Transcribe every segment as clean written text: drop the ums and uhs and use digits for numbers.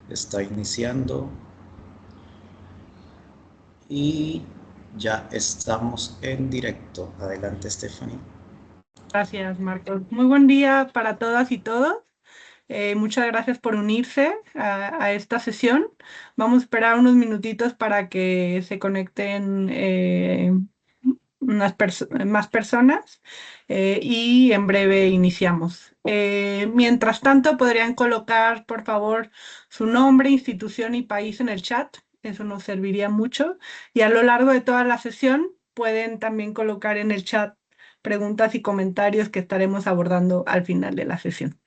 Está iniciando y ya estamos en directo. Adelante, Stephanie. Gracias, Marcos. Muy buen día para todas y todos. Muchas gracias por unirse a esta sesión. Vamos a esperar unos minutitos para que se conecten más personas y en breve iniciamos. Mientras tanto, podrían colocar, por favor, su nombre, institución y país en el chat. Eso nos serviría mucho. Y a lo largo de toda la sesión pueden también colocar en el chat preguntas y comentarios que estaremos abordando al final de la sesión.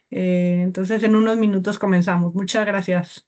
Entonces, en unos minutos comenzamos. Muchas gracias.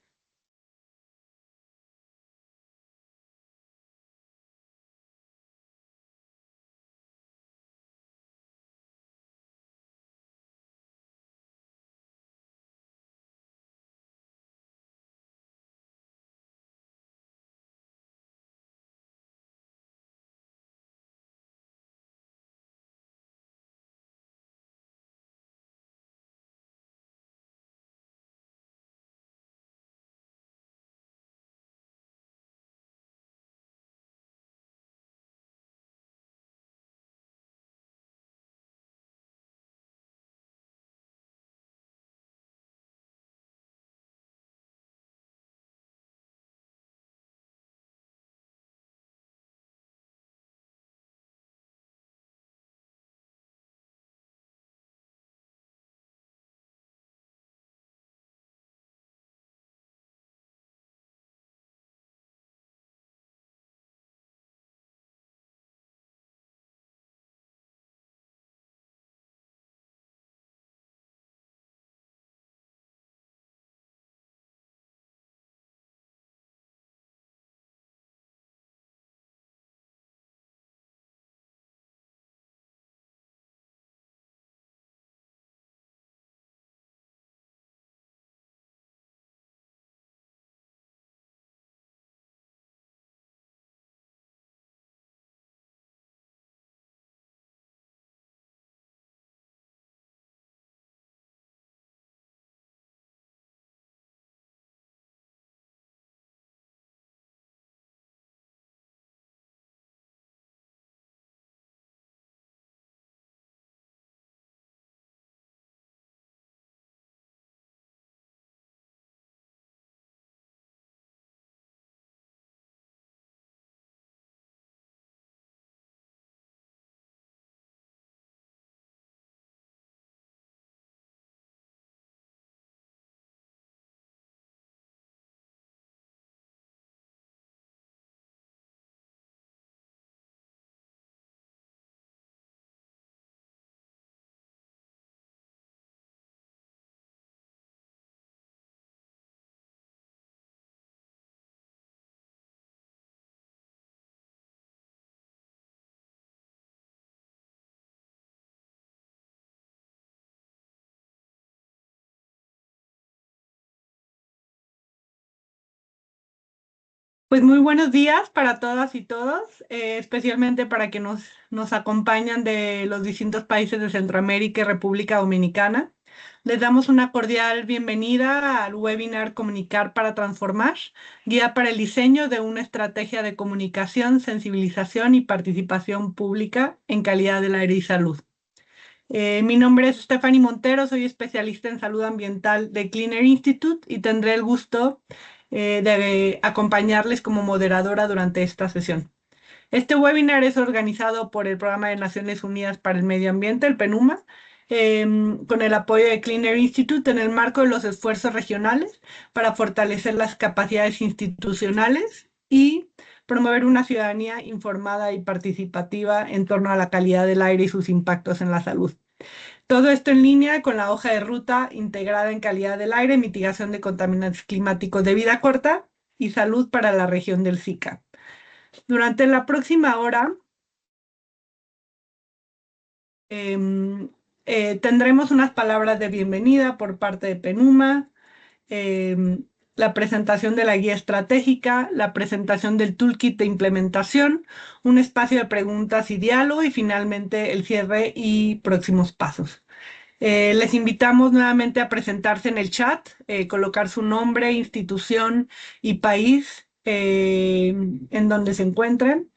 Pues muy buenos días para todas y todos, especialmente para que nos acompañan de los distintos países de Centroamérica y República Dominicana. Les damos una cordial bienvenida al webinar Comunicar para Transformar, guía para el diseño de una estrategia de comunicación, sensibilización y participación pública en calidad del aire y salud. Mi nombre es Stephanie Montero, soy especialista en salud ambiental de Cleaner Institute y tendré el gusto de acompañarles como moderadora durante esta sesión. Este webinar es organizado por el Programa de Naciones Unidas para el Medio Ambiente, el PNUMA, con el apoyo de Cleaner Institute en el marco de los esfuerzos regionales para fortalecer las capacidades institucionales y promover una ciudadanía informada y participativa en torno a la calidad del aire y sus impactos en la salud. Todo esto en línea con la hoja de ruta integrada en calidad del aire, mitigación de contaminantes climáticos de vida corta y salud para la región del SICA. Durante la próxima hora tendremos unas palabras de bienvenida por parte de PENUMA, la presentación de la guía estratégica, la presentación del toolkit de implementación, un espacio de preguntas y diálogo y finalmente el cierre y próximos pasos. Les invitamos nuevamente a presentarse en el chat, colocar su nombre, institución y país en donde se encuentren.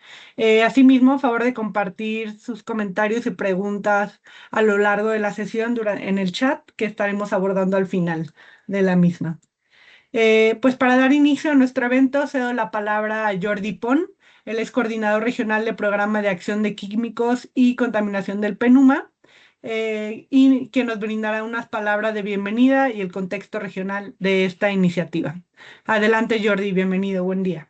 Asimismo, a favor de compartir sus comentarios y preguntas a lo largo de la sesión en el chat que estaremos abordando al final de la misma. Pues para dar inicio a nuestro evento, cedo la palabra a Jordi Pon. Él es coordinador regional de Programa de Acción de Químicos y Contaminación del PENUMA, y que nos brindará unas palabras de bienvenida y el contexto regional de esta iniciativa. Adelante, Jordi, bienvenido, buen día.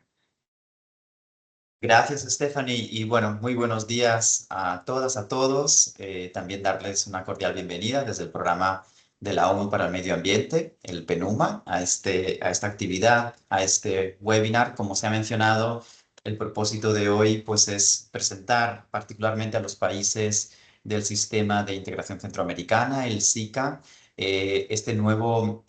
Gracias, Stephanie, y bueno, muy buenos días a todas, a todos. También darles una cordial bienvenida desde el programa de la ONU para el Medio Ambiente, el PENUMA, a esta actividad, a este webinar. Como se ha mencionado, el propósito de hoy pues, es presentar particularmente a los países del Sistema de Integración Centroamericana, el SICA, este nuevo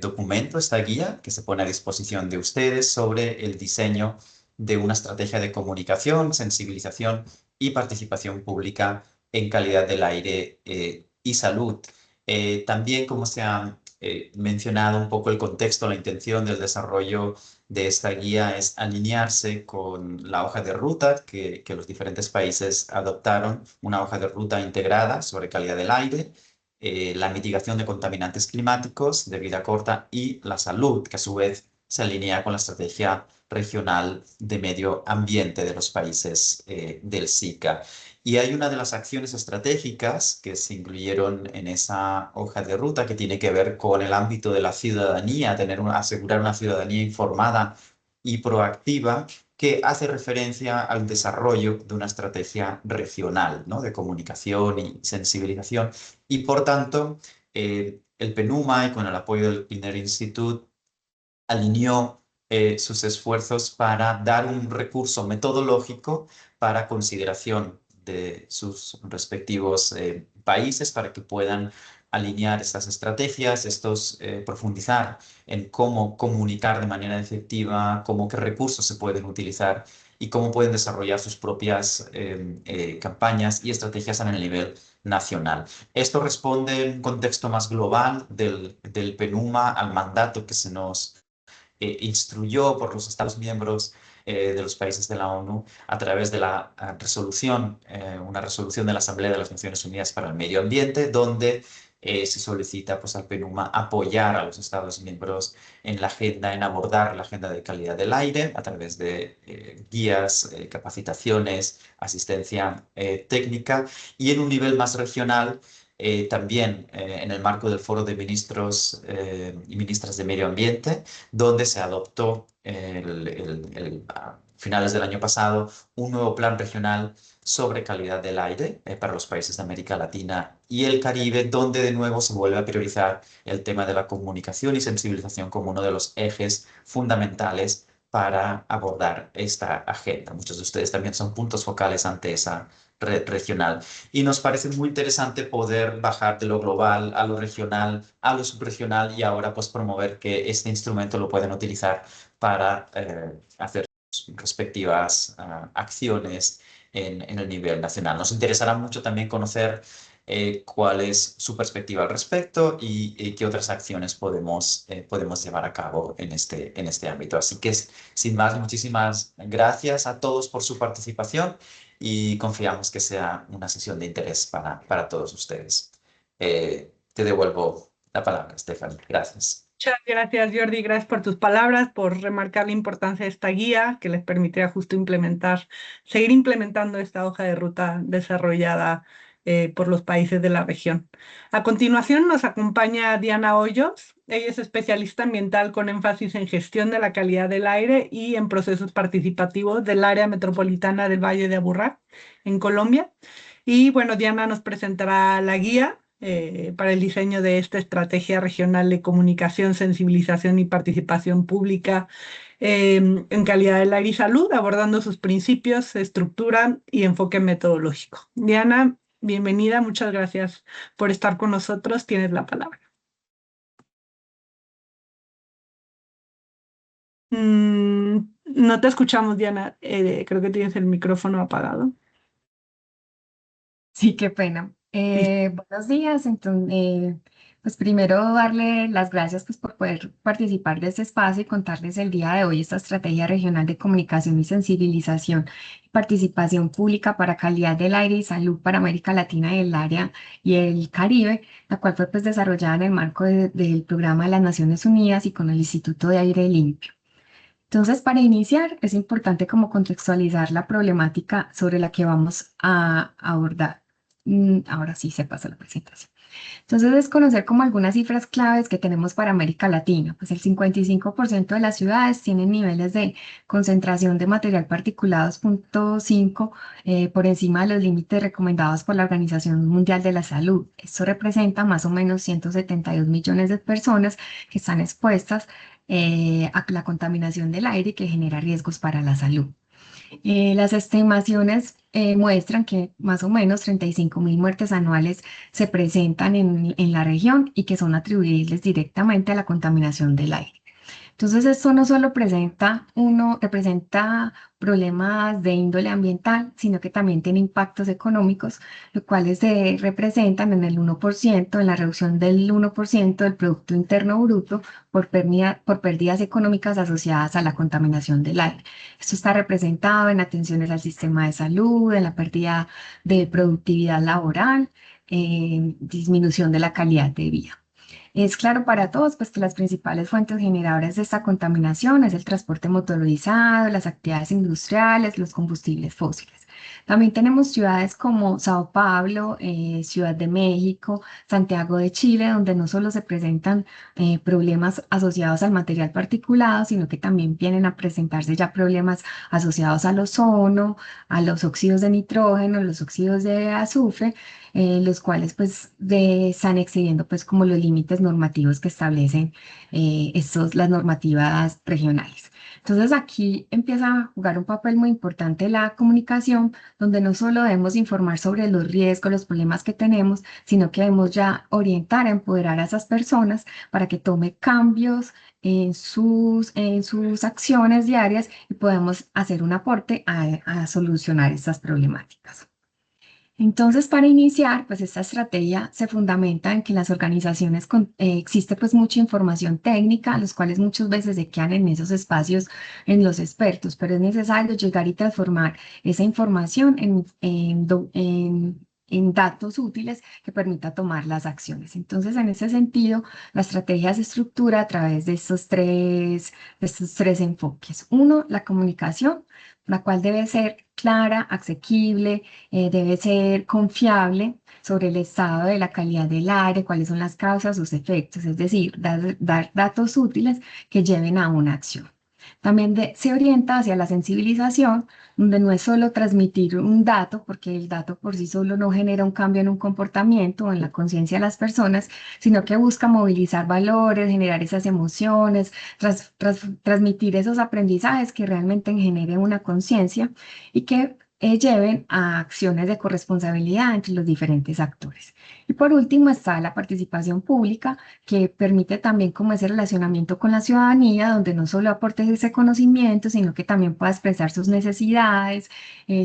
documento, esta guía que se pone a disposición de ustedes sobre el diseño de una estrategia de comunicación, sensibilización y participación pública en calidad del aire y salud. También, como se ha mencionado un poco el contexto, la intención del desarrollo de esta guía es alinearse con la hoja de ruta que los diferentes países adoptaron, una hoja de ruta integrada sobre calidad del aire, la mitigación de contaminantes climáticos de vida corta y la salud, que a su vez se alinea con la estrategia regional de medio ambiente de los países del SICA. Y hay una de las acciones estratégicas que se incluyeron en esa hoja de ruta que tiene que ver con el ámbito de la ciudadanía, asegurar una ciudadanía informada y proactiva, que hace referencia al desarrollo de una estrategia regional, ¿no?, de comunicación y sensibilización. Y por tanto, el PENUMA, y con el apoyo del Clean Institute, alineó sus esfuerzos para dar un recurso metodológico para consideración de sus respectivos países para que puedan alinear estas estrategias, profundizar en cómo comunicar de manera efectiva, qué recursos se pueden utilizar y cómo pueden desarrollar sus propias campañas y estrategias a nivel nacional. Esto responde en un contexto más global del PENUMA al mandato que se nos instruyó por los Estados miembros de los países de la ONU a través de una resolución de la Asamblea de las Naciones Unidas para el Medio Ambiente, donde se solicita pues, al PENUMA apoyar a los Estados miembros en abordar la agenda de calidad del aire a través de guías, capacitaciones, asistencia técnica, y en un nivel más regional. También en el marco del Foro de Ministros y Ministras de Medio Ambiente, donde se adoptó a finales del año pasado un nuevo plan regional sobre calidad del aire para los países de América Latina y el Caribe, donde de nuevo se vuelve a priorizar el tema de la comunicación y sensibilización como uno de los ejes fundamentales para abordar esta agenda. Muchos de ustedes también son puntos focales ante esa red regional. Y nos parece muy interesante poder bajar de lo global a lo regional, a lo subregional, y ahora pues promover que este instrumento lo pueden utilizar para hacer sus respectivas acciones en el nivel nacional. Nos interesará mucho también conocer cuál es su perspectiva al respecto y qué otras acciones podemos llevar a cabo en este ámbito. Así que, sin más, muchísimas gracias a todos por su participación y confiamos que sea una sesión de interés para todos ustedes. Te devuelvo la palabra, Stephanie. Gracias. Muchas gracias, Jordi. Gracias por tus palabras, por remarcar la importancia de esta guía que les permitirá justo seguir implementando esta hoja de ruta desarrollada por los países de la región. A continuación nos acompaña Diana Hoyos. Ella es especialista ambiental con énfasis en gestión de la calidad del aire y en procesos participativos del área metropolitana del Valle de Aburrá, en Colombia. Y bueno, Diana nos presentará la guía para el diseño de esta estrategia regional de comunicación, sensibilización y participación pública en calidad del aire y salud, abordando sus principios, estructura y enfoque metodológico. Diana, bienvenida, muchas gracias por estar con nosotros. Tienes la palabra. No te escuchamos, Diana. Creo que tienes el micrófono apagado. Sí, qué pena. Buenos días. Entonces, pues primero darle las gracias pues, por poder participar de este espacio y contarles el día de hoy esta estrategia regional de comunicación y sensibilización y participación pública para calidad del aire y salud para América Latina y el área y el Caribe, la cual fue pues desarrollada en el marco del programa de las Naciones Unidas y con el Instituto de Aire Limpio. Entonces, para iniciar, es importante como contextualizar la problemática sobre la que vamos a abordar. Ahora sí se pasa la presentación. Entonces, es conocer como algunas cifras claves que tenemos para América Latina. Pues el 55% de las ciudades tienen niveles de concentración de material particulado 2.5 por encima de los límites recomendados por la Organización Mundial de la Salud. Esto representa más o menos 172 millones de personas que están expuestas a la contaminación del aire que genera riesgos para la salud. Las estimaciones muestran que más o menos 35.000 muertes anuales se presentan en la región y que son atribuibles directamente a la contaminación del aire. Entonces, esto no solo representa problemas de índole ambiental, sino que también tiene impactos económicos, los cuales se representan en el 1%, en la reducción del 1% del Producto Interno Bruto por pérdidas económicas asociadas a la contaminación del aire. Esto está representado en atenciones al sistema de salud, en la pérdida de productividad laboral, disminución de la calidad de vida. Es claro para todos pues, que las principales fuentes generadoras de esta contaminación es el transporte motorizado, las actividades industriales, los combustibles fósiles. También tenemos ciudades como Sao Paulo, Ciudad de México, Santiago de Chile, donde no solo se presentan problemas asociados al material particulado, sino que también vienen a presentarse ya problemas asociados al ozono, a los óxidos de nitrógeno, los óxidos de azufre, los cuales pues están excediendo pues como los límites normativos que establecen las normativas regionales. Entonces aquí empieza a jugar un papel muy importante la comunicación, donde no solo debemos informar sobre los riesgos, los problemas que tenemos, sino que debemos ya orientar, empoderar a esas personas para que tome cambios en sus acciones diarias y podamos hacer un aporte a solucionar estas problemáticas. Entonces, para iniciar, pues esta estrategia se fundamenta en que en las organizaciones existe pues mucha información técnica, los cuales muchas veces se quedan en esos espacios en los expertos, pero es necesario llegar y transformar esa información en datos útiles que permita tomar las acciones. Entonces, en ese sentido, la estrategia se estructura a través de estos tres enfoques. Uno, la comunicación, la cual debe ser clara, asequible, debe ser confiable sobre el estado de la calidad del aire, cuáles son las causas, sus efectos, es decir, dar datos útiles que lleven a una acción. También se orienta hacia la sensibilización, donde no es solo transmitir un dato, porque el dato por sí solo no genera un cambio en un comportamiento o en la conciencia de las personas, sino que busca movilizar valores, generar esas emociones, transmitir esos aprendizajes que realmente generen una conciencia y que lleven a acciones de corresponsabilidad entre los diferentes actores. Y por último está la participación pública, que permite también como ese relacionamiento con la ciudadanía, donde no solo aporte ese conocimiento, sino que también pueda expresar sus necesidades,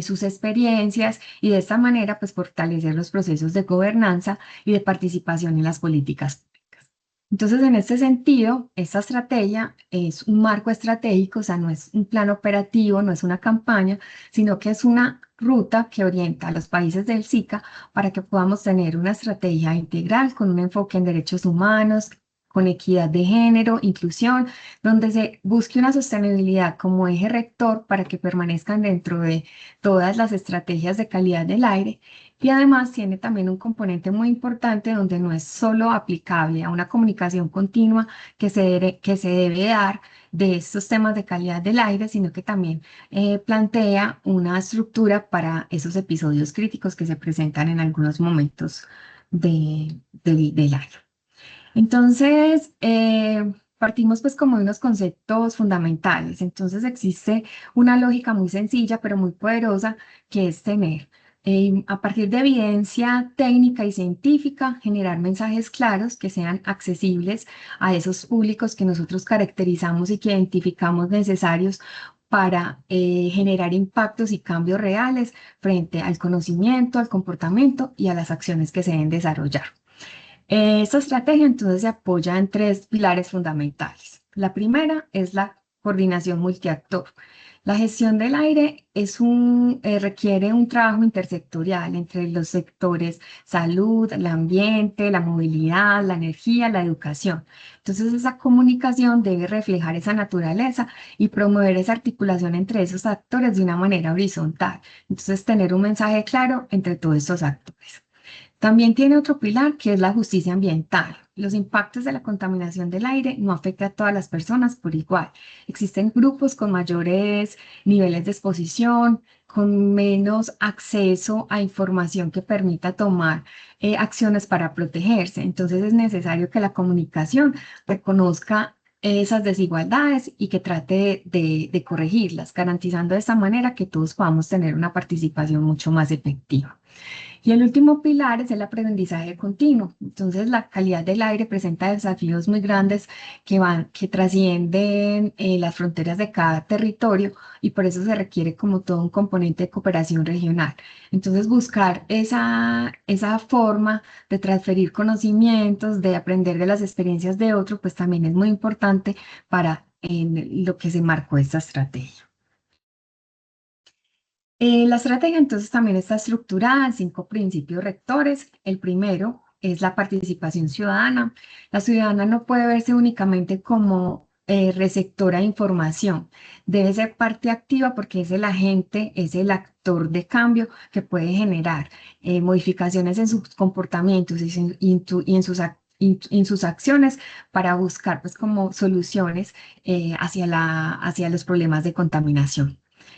sus experiencias, y de esta manera pues fortalecer los procesos de gobernanza y de participación en las políticas públicas. Entonces, en este sentido, esta estrategia es un marco estratégico, o sea, no es un plan operativo, no es una campaña, sino que es una ruta que orienta a los países del SICA para que podamos tener una estrategia integral con un enfoque en derechos humanos, con equidad de género, inclusión, donde se busque una sostenibilidad como eje rector para que permanezcan dentro de todas las estrategias de calidad del aire. Y además tiene también un componente muy importante donde no es solo aplicable a una comunicación continua que se debe dar de estos temas de calidad del aire, sino que también plantea una estructura para esos episodios críticos que se presentan en algunos momentos del año. Entonces, partimos pues como de unos conceptos fundamentales. Entonces existe una lógica muy sencilla pero muy poderosa que es tener a partir de evidencia técnica y científica, generar mensajes claros que sean accesibles a esos públicos que nosotros caracterizamos y que identificamos necesarios para generar impactos y cambios reales frente al conocimiento, al comportamiento y a las acciones que se deben desarrollar. Esta estrategia entonces se apoya en tres pilares fundamentales. La primera es la coordinación multiactor. La gestión del aire requiere un trabajo intersectorial entre los sectores salud, el ambiente, la movilidad, la energía, la educación. Entonces esa comunicación debe reflejar esa naturaleza y promover esa articulación entre esos actores de una manera horizontal. Entonces tener un mensaje claro entre todos estos actores. También tiene otro pilar que es la justicia ambiental. Los impactos de la contaminación del aire no afectan a todas las personas por igual. Existen grupos con mayores niveles de exposición, con menos acceso a información que permita tomar acciones para protegerse. Entonces es necesario que la comunicación reconozca esas desigualdades y que trate de corregirlas, garantizando de esta manera que todos podamos tener una participación mucho más efectiva. Y el último pilar es el aprendizaje continuo. Entonces, la calidad del aire presenta desafíos muy grandes que trascienden las fronteras de cada territorio y por eso se requiere como todo un componente de cooperación regional. Entonces, buscar esa forma de transferir conocimientos, de aprender de las experiencias de otro, pues también es muy importante para lo que se marcó esta estrategia. La estrategia entonces también está estructurada en 5 principios rectores. El primero es la participación ciudadana. La ciudadana no puede verse únicamente como receptora de información. Debe ser parte activa porque es el agente, es el actor de cambio que puede generar modificaciones en sus comportamientos y en sus acciones para buscar pues como soluciones hacia los problemas de contaminación.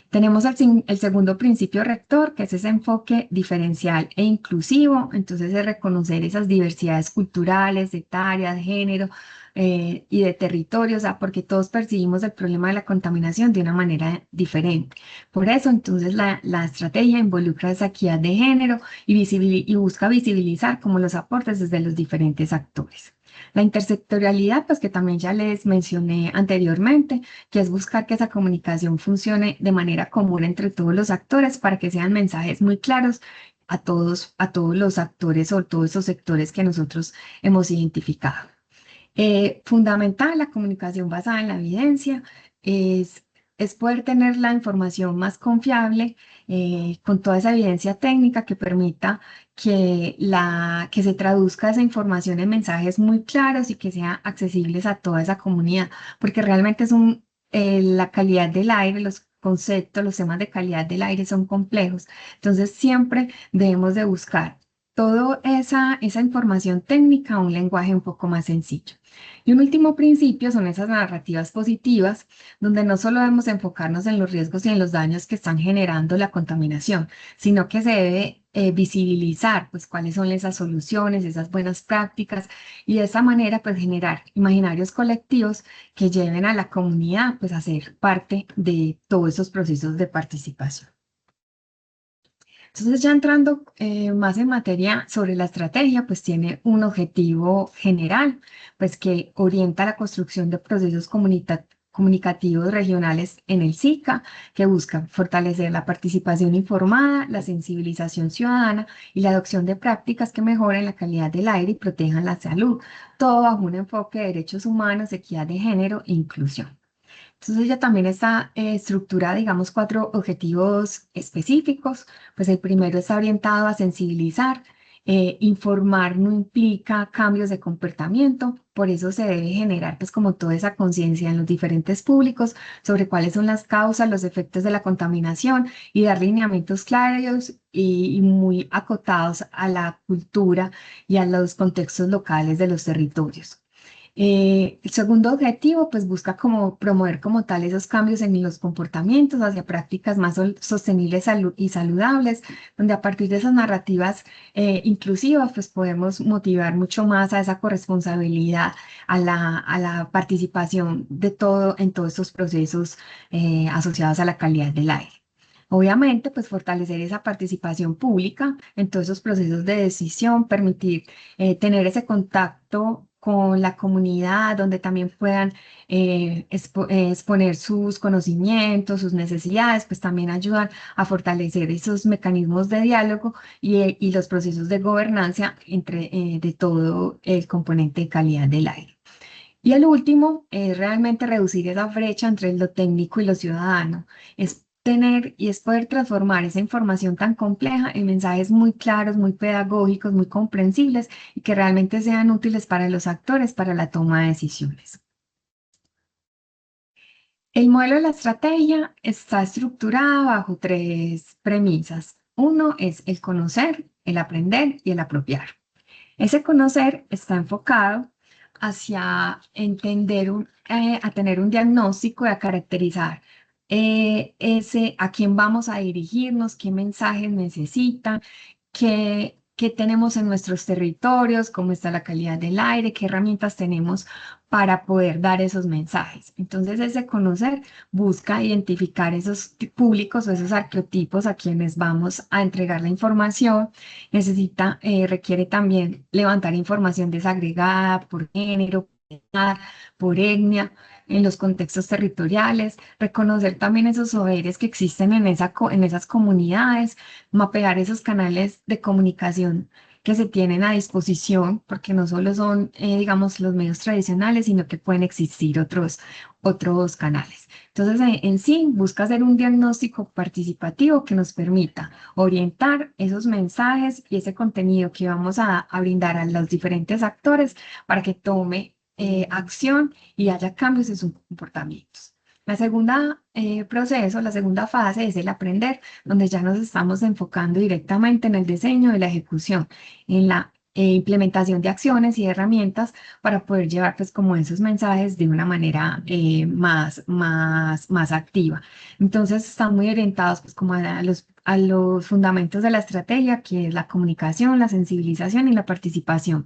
Tenemos el segundo principio rector, que es ese enfoque diferencial e inclusivo. Entonces, es reconocer esas diversidades culturales, etarias, de género y de territorio, o sea, porque todos percibimos el problema de la contaminación de una manera diferente. Por eso, entonces, la estrategia involucra esa equidad de género y busca visibilizar como los aportes desde los diferentes actores. La intersectorialidad, pues que también ya les mencioné anteriormente, que es buscar que esa comunicación funcione de manera común entre todos los actores para que sean mensajes muy claros a todos los actores o todos esos sectores que nosotros hemos identificado. Fundamental, la comunicación basada en la evidencia es poder tener la información más confiable con toda esa evidencia técnica que permita que se traduzca esa información en mensajes muy claros y que sean accesibles a toda esa comunidad, porque realmente la calidad del aire, los conceptos, los temas de calidad del aire son complejos. Entonces siempre debemos de buscar toda esa información técnica a un lenguaje un poco más sencillo. Y un último principio son esas narrativas positivas, donde no solo debemos enfocarnos en los riesgos y en los daños que están generando la contaminación, sino que se debe visibilizar pues cuáles son esas soluciones, esas buenas prácticas y de esa manera pues generar imaginarios colectivos que lleven a la comunidad pues a ser parte de todos esos procesos de participación. Entonces, ya entrando más en materia sobre la estrategia, pues tiene un objetivo general, pues que orienta la construcción de procesos comunicativos regionales en el SICA, que buscan fortalecer la participación informada, la sensibilización ciudadana y la adopción de prácticas que mejoren la calidad del aire y protejan la salud, todo bajo un enfoque de derechos humanos, equidad de género e inclusión. Entonces ya también está estructurada, digamos, 4 objetivos específicos. Pues el primero está orientado a sensibilizar. Informar no implica cambios de comportamiento, por eso se debe generar pues como toda esa conciencia en los diferentes públicos sobre cuáles son las causas, los efectos de la contaminación y dar lineamientos claros y muy acotados a la cultura y a los contextos locales de los territorios. El segundo objetivo, pues busca como promover como tal esos cambios en los comportamientos hacia prácticas más sostenibles y saludables, donde a partir de esas narrativas inclusivas, pues podemos motivar mucho más a esa corresponsabilidad, a la participación de todo en todos estos procesos asociados a la calidad del aire. Obviamente, pues fortalecer esa participación pública en todos esos procesos de decisión, permitir tener ese contacto con la comunidad, donde también puedan exponer sus conocimientos, sus necesidades, pues también ayudan a fortalecer esos mecanismos de diálogo y los procesos de gobernanza de todo el componente de calidad del aire. Y el último es realmente reducir esa brecha entre lo técnico y lo ciudadano. Es tener y es poder transformar esa información tan compleja en mensajes muy claros, muy pedagógicos, muy comprensibles y que realmente sean útiles para los actores para la toma de decisiones. El modelo de la estrategia está estructurado bajo 3 premisas. Uno es el conocer, el aprender y el apropiar. Ese conocer está enfocado hacia entender, a tener un diagnóstico y a caracterizar a quién vamos a dirigirnos, qué mensajes necesitan, qué tenemos en nuestros territorios, cómo está la calidad del aire, qué herramientas tenemos para poder dar esos mensajes. Entonces, ese conocer busca identificar esos públicos o esos arquetipos a quienes vamos a entregar la información. Requiere también levantar información desagregada por género, por etnia, en los contextos territoriales, reconocer también esos saberes que existen en esas comunidades, mapear esos canales de comunicación que se tienen a disposición, porque no solo son, digamos, los medios tradicionales, sino que pueden existir otros canales. Entonces, en sí, busca hacer un diagnóstico participativo que nos permita orientar esos mensajes y ese contenido que vamos a brindar a los diferentes actores para que tome acción y haya cambios en sus comportamientos. La segunda la segunda fase es el aprender, donde ya nos estamos enfocando directamente en el diseño y la ejecución, en la implementación de acciones y herramientas para poder llevar pues como esos mensajes de una manera más activa. Entonces están muy orientados pues como a los fundamentos de la estrategia, que es la comunicación, la sensibilización y la participación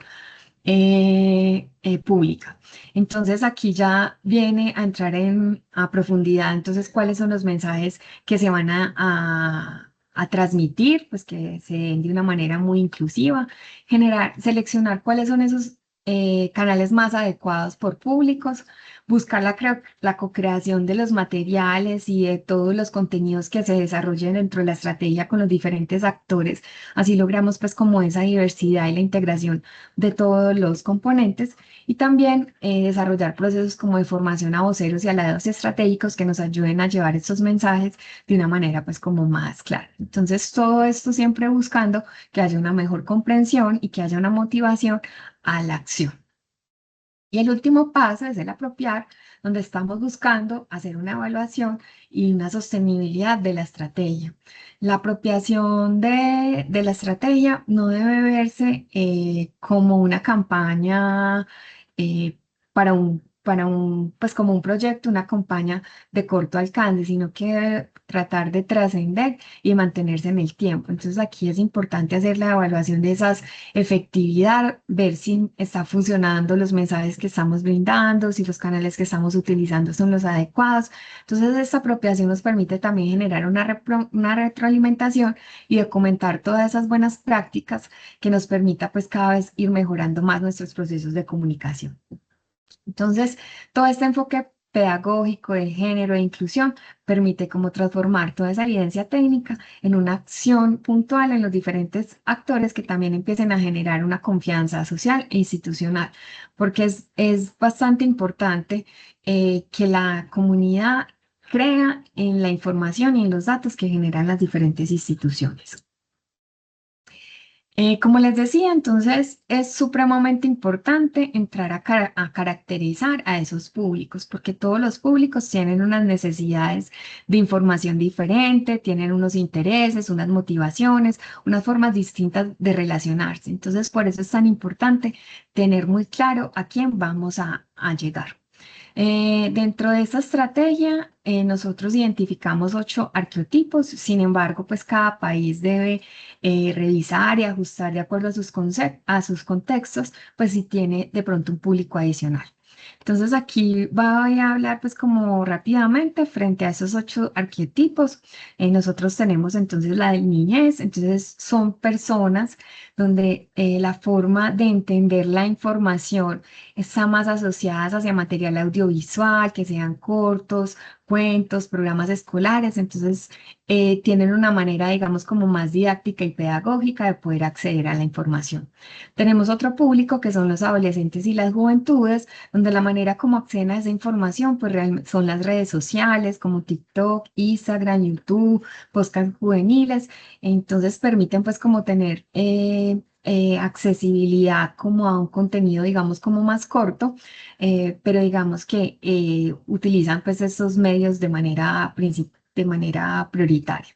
pública. Entonces aquí ya viene a entrar a profundidad, entonces cuáles son los mensajes que se van a transmitir, pues que se den de una manera muy inclusiva, seleccionar cuáles son esos canales más adecuados por públicos, buscar la co-creación de los materiales y de todos los contenidos que se desarrollen dentro de la estrategia con los diferentes actores. Así logramos pues como esa diversidad y la integración de todos los componentes y también desarrollar procesos como de formación a voceros y aliados estratégicos que nos ayuden a llevar estos mensajes de una manera pues como más clara. Entonces todo esto siempre buscando que haya una mejor comprensión y que haya una motivación a la acción. Y el último paso es el apropiar, donde estamos buscando hacer una evaluación y una sostenibilidad de la estrategia. La apropiación de la estrategia no debe verse como una campaña pues como un proyecto, una campaña de corto alcance, sino que debe tratar de trascender y mantenerse en el tiempo. Entonces aquí es importante hacer la evaluación de esas efectividad, ver si está funcionando los mensajes que estamos brindando, si los canales que estamos utilizando son los adecuados. Entonces, esta apropiación nos permite también generar una retroalimentación y documentar todas esas buenas prácticas que nos permita pues cada vez ir mejorando más nuestros procesos de comunicación. Entonces, todo este enfoque pedagógico de género e inclusión permite como transformar toda esa evidencia técnica en una acción puntual en los diferentes actores que también empiecen a generar una confianza social e institucional, porque es bastante importante que la comunidad crea en la información y en los datos que generan las diferentes instituciones. Como les decía, entonces es supremamente importante entrar a caracterizar a esos públicos, porque todos los públicos tienen unas necesidades de información diferente, tienen unos intereses, unas motivaciones, unas formas distintas de relacionarse. Entonces, por eso es tan importante tener muy claro a quién vamos a llegar. Dentro de esta estrategia, nosotros identificamos 8 arqueotipos, sin embargo, pues cada país debe revisar y ajustar de acuerdo a sus contextos, pues si tiene de pronto un público adicional. Entonces aquí voy a hablar pues como rápidamente frente a esos 8 arquetipos. Nosotros tenemos entonces la niñez, entonces son personas donde la forma de entender la información está más asociada hacia material audiovisual, que sean cortos, cuentos, programas escolares, entonces tienen una manera, digamos, como más didáctica y pedagógica de poder acceder a la información. Tenemos otro público que son los adolescentes y las juventudes, donde la manera como acceden a esa información pues son las redes sociales como TikTok, Instagram, YouTube, podcast juveniles, entonces permiten pues como tener accesibilidad como a un contenido digamos como más corto, pero digamos que utilizan pues estos medios de manera prioritaria.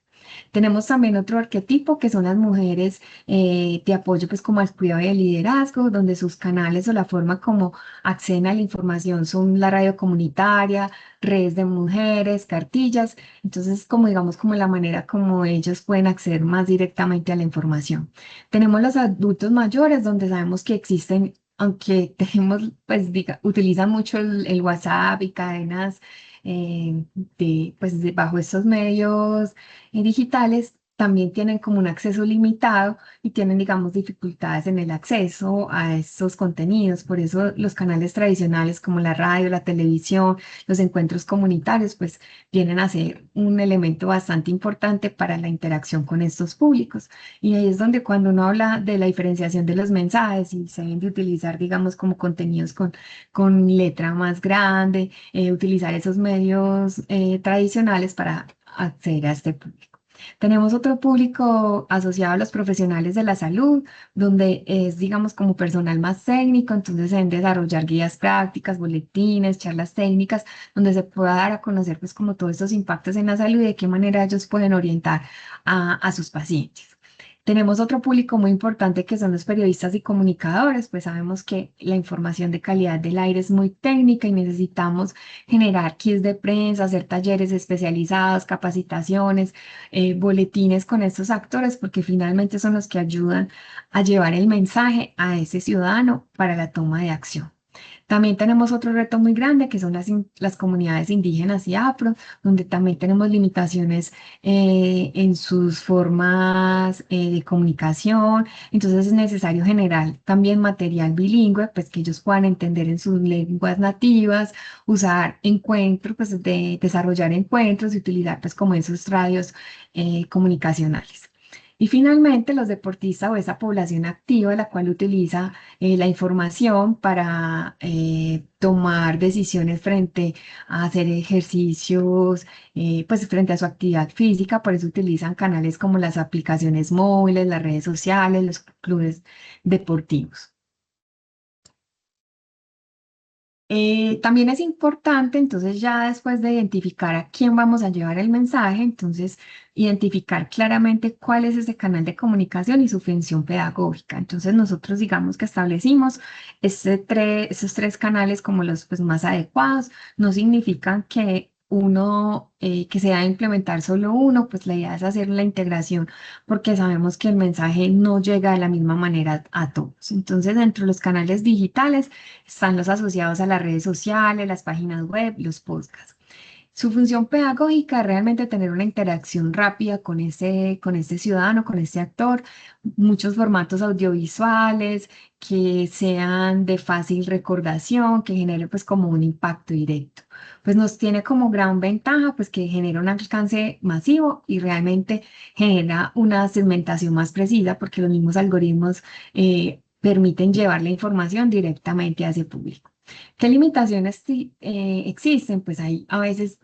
Tenemos también otro arquetipo que son las mujeres de apoyo pues como al cuidado y el liderazgo, donde sus canales o la forma como acceden a la información son la radio comunitaria, redes de mujeres, cartillas, entonces como digamos como la manera como ellos pueden acceder más directamente a la información. Tenemos los adultos mayores donde sabemos que existen, aunque tenemos pues utilizan mucho el WhatsApp y cadenas bajo estos medios digitales también tienen como un acceso limitado y tienen, digamos, dificultades en el acceso a estos contenidos. Por eso los canales tradicionales como la radio, la televisión, los encuentros comunitarios, pues vienen a ser un elemento bastante importante para la interacción con estos públicos. Y ahí es donde cuando uno habla de la diferenciación de los mensajes y se deben de utilizar, digamos, como contenidos con letra más grande, utilizar esos medios tradicionales para acceder a este público. Tenemos otro público asociado a los profesionales de la salud, donde es, digamos, como personal más técnico, entonces se deben desarrollar guías prácticas, boletines, charlas técnicas, donde se pueda dar a conocer, pues, como todos estos impactos en la salud y de qué manera ellos pueden orientar a sus pacientes. Tenemos otro público muy importante que son los periodistas y comunicadores, pues sabemos que la información de calidad del aire es muy técnica y necesitamos generar kits de prensa, hacer talleres especializados, capacitaciones, boletines con estos actores, porque finalmente son los que ayudan a llevar el mensaje a ese ciudadano para la toma de acción. También tenemos otro reto muy grande que son las comunidades indígenas y afro, donde también tenemos limitaciones en sus formas de comunicación. Entonces es necesario generar también material bilingüe, pues que ellos puedan entender en sus lenguas nativas, usar encuentros, pues de desarrollar encuentros y utilizar pues como esos radios comunicacionales. Y finalmente, los deportistas o esa población activa, la cual utiliza la información para tomar decisiones frente a hacer ejercicios, pues frente a su actividad física, por eso utilizan canales como las aplicaciones móviles, las redes sociales, los clubes deportivos. También es importante, entonces ya después de identificar a quién vamos a llevar el mensaje, entonces identificar claramente cuál es ese canal de comunicación y su función pedagógica. Entonces nosotros digamos que establecimos esos 3 canales como los pues, más adecuados, no significan que que se va a implementar solo uno, pues la idea es hacer la integración porque sabemos que el mensaje no llega de la misma manera a todos. Entonces, dentro de los canales digitales, están los asociados a las redes sociales, las páginas web, los podcasts. Su función pedagógica es realmente tener una interacción rápida con este ciudadano, con este actor, muchos formatos audiovisuales que sean de fácil recordación, que genere pues como un impacto directo. Pues nos tiene como gran ventaja pues que genera un alcance masivo y realmente genera una segmentación más precisa porque los mismos algoritmos permiten llevar la información directamente a ese público. ¿Qué limitaciones existen? Pues hay a veces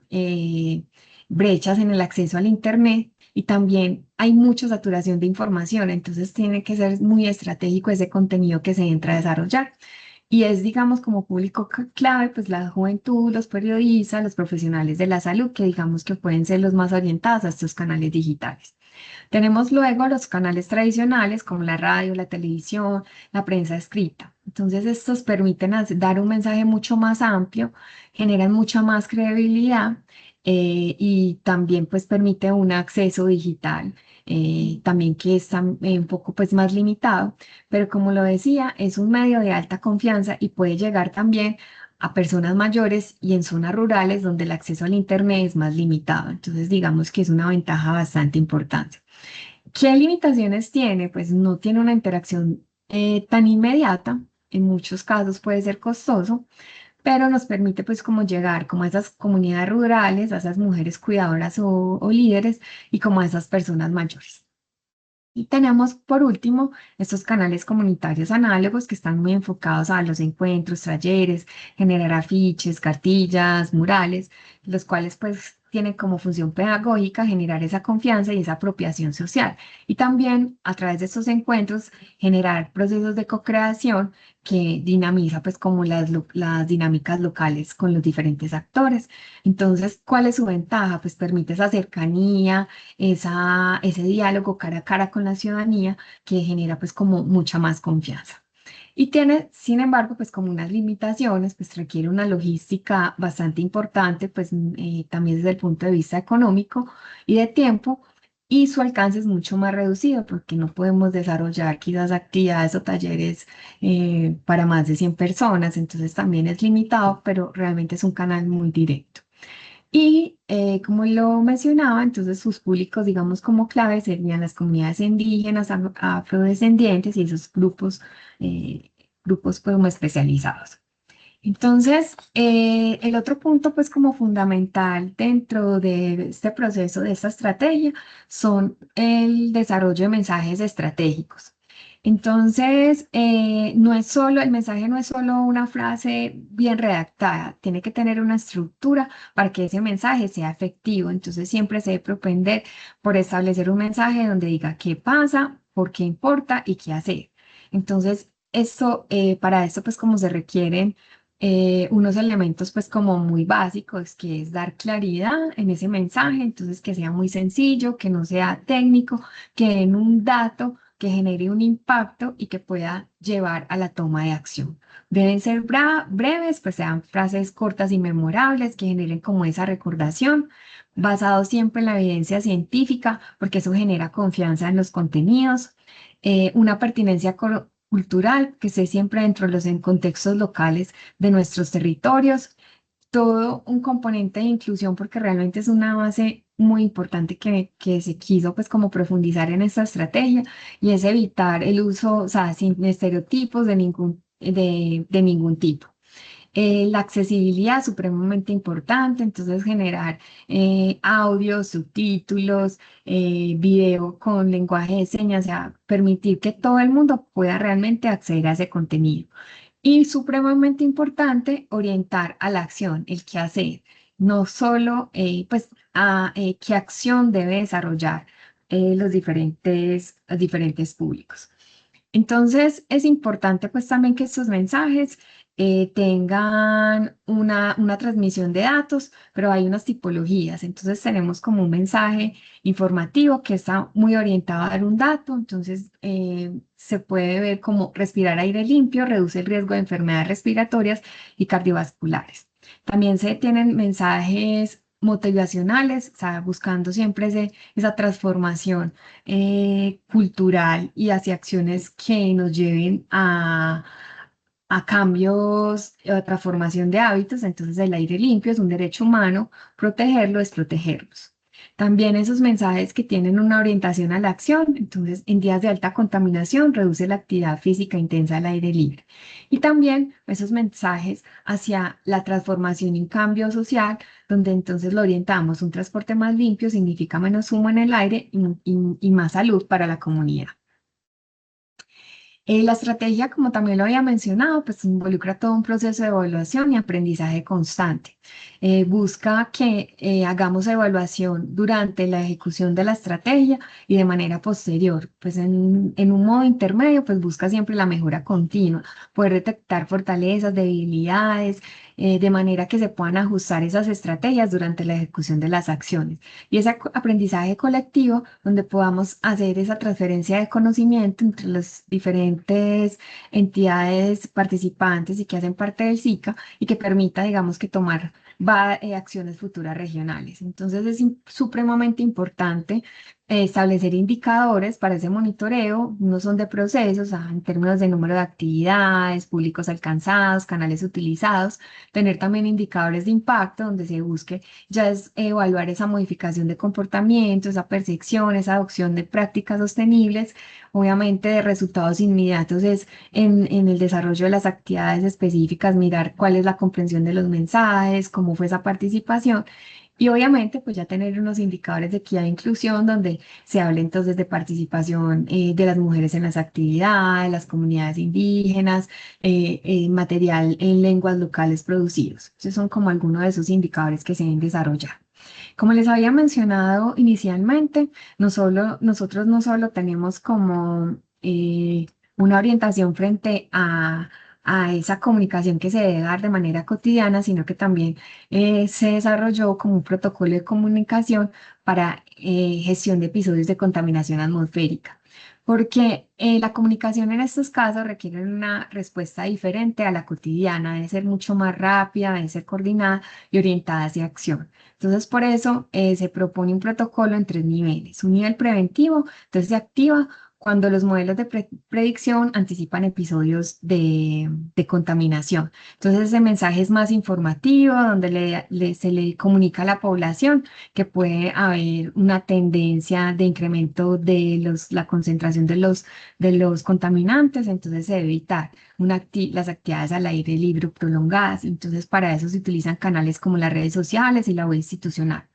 brechas en el acceso al Internet y también hay mucha saturación de información, entonces tiene que ser muy estratégico ese contenido que se entra a desarrollar. Y es, digamos, como público clave, pues la juventud, los periodistas, los profesionales de la salud, que digamos que pueden ser los más orientados a estos canales digitales. Tenemos luego los canales tradicionales como la radio, la televisión, la prensa escrita. Entonces, estos permiten dar un mensaje mucho más amplio, generan mucha más credibilidad y también pues permite un acceso digital, también que es un poco pues más limitado, pero como lo decía, es un medio de alta confianza y puede llegar también a personas mayores y en zonas rurales donde el acceso al Internet es más limitado. Entonces, digamos que es una ventaja bastante importante. ¿Qué limitaciones tiene? Pues no tiene una interacción tan inmediata. En muchos casos puede ser costoso, pero nos permite pues como llegar como a esas comunidades rurales, a esas mujeres cuidadoras o líderes y como a esas personas mayores. Y tenemos, por último, estos canales comunitarios análogos que están muy enfocados a los encuentros, talleres, generar afiches, cartillas, murales, los cuales pues tienen como función pedagógica generar esa confianza y esa apropiación social. Y también a través de estos encuentros generar procesos de co-creación que dinamiza pues como las dinámicas locales con los diferentes actores. Entonces, ¿cuál es su ventaja? Pues permite esa cercanía, ese diálogo cara a cara con la ciudadanía que genera pues como mucha más confianza. Y tiene, sin embargo, pues como unas limitaciones, pues requiere una logística bastante importante, pues también desde el punto de vista económico y de tiempo, y su alcance es mucho más reducido porque no podemos desarrollar quizás actividades o talleres para más de 100 personas, entonces también es limitado, pero realmente es un canal muy directo. Y como lo mencionaba, entonces sus públicos, digamos, como clave serían las comunidades indígenas, afrodescendientes y esos grupos como especializados. Entonces, el otro punto, pues como fundamental dentro de este proceso, de esta estrategia, son el desarrollo de mensajes estratégicos. Entonces, no es solo, el mensaje no es solo una frase bien redactada, tiene que tener una estructura para que ese mensaje sea efectivo. Entonces, siempre se debe propender por establecer un mensaje donde diga qué pasa, por qué importa y qué hacer. Entonces, para esto, pues como se requieren unos elementos pues como muy básicos, que es dar claridad en ese mensaje, entonces que sea muy sencillo, que no sea técnico, que den un dato que genere un impacto y que pueda llevar a la toma de acción. Deben ser breves, pues sean frases cortas y memorables que generen como esa recordación, basado siempre en la evidencia científica, porque eso genera confianza en los contenidos, una pertinencia cultural que esté siempre dentro de los contextos locales de nuestros territorios, todo un componente de inclusión porque realmente es una base muy importante que se quiso pues como profundizar en esta estrategia y es evitar el uso, o sea, sin estereotipos de ningún tipo. La accesibilidad es supremamente importante, entonces generar audios, subtítulos, video con lenguaje de señas, o sea, permitir que todo el mundo pueda realmente acceder a ese contenido. Y supremamente importante, orientar a la acción, el qué hacer, no solo pues qué acción debe desarrollar los diferentes públicos. Entonces, es importante pues también que estos mensajes tengan una transmisión de datos, pero hay unas tipologías. Entonces, tenemos como un mensaje informativo que está muy orientado a dar un dato. Entonces, se puede ver como respirar aire limpio, reduce el riesgo de enfermedades respiratorias y cardiovasculares. También se tienen mensajes motivacionales, o sea, buscando siempre esa transformación cultural y hacia acciones que nos lleven a cambios, a transformación de hábitos. Entonces, el aire limpio es un derecho humano, protegerlo es protegernos. También esos mensajes que tienen una orientación a la acción, entonces en días de alta contaminación reduce la actividad física intensa al aire libre. Y también esos mensajes hacia la transformación y un cambio social, donde entonces lo orientamos, un transporte más limpio significa menos humo en el aire y más salud para la comunidad. La estrategia, como también lo había mencionado, pues involucra todo un proceso de evaluación y aprendizaje constante. Busca que hagamos evaluación durante la ejecución de la estrategia y de manera posterior. Pues en un modo intermedio, pues busca siempre la mejora continua, poder detectar fortalezas, debilidades, de manera que se puedan ajustar esas estrategias durante la ejecución de las acciones. Y ese aprendizaje colectivo, donde podamos hacer esa transferencia de conocimiento entre las diferentes entidades participantes y que hacen parte del SICA y que permita, digamos, que tomar acciones futuras regionales. Entonces es supremamente importante establecer indicadores para ese monitoreo. Unos son de procesos, en términos de número de actividades, públicos alcanzados, canales utilizados, tener también indicadores de impacto donde se busque ya es evaluar esa modificación de comportamiento, esa percepción, esa adopción de prácticas sostenibles. Obviamente de resultados inmediatos es en el desarrollo de las actividades específicas, mirar cuál es la comprensión de los mensajes, cómo fue esa participación. Y obviamente, pues ya tener unos indicadores de equidad e inclusión donde se hable entonces de participación de las mujeres en las actividades, las comunidades indígenas, material en lenguas locales producidos. Esos son como algunos de esos indicadores que se deben desarrollar. Como les había mencionado inicialmente, nosotros no solo tenemos como una orientación frente a esa comunicación que se debe dar de manera cotidiana, sino que también se desarrolló como un protocolo de comunicación para gestión de episodios de contaminación atmosférica. Porque la comunicación en estos casos requiere una respuesta diferente a la cotidiana, debe ser mucho más rápida, debe ser coordinada y orientada hacia acción. Entonces, por eso se propone un protocolo en 3 niveles. Un nivel preventivo, entonces se activa cuando los modelos de predicción anticipan episodios de contaminación. Entonces, ese mensaje es más informativo, donde se le comunica a la población que puede haber una tendencia de incremento de la concentración de los contaminantes, entonces se debe evitar las actividades al aire libre prolongadas. Entonces, para eso se utilizan canales como las redes sociales y la web institucional.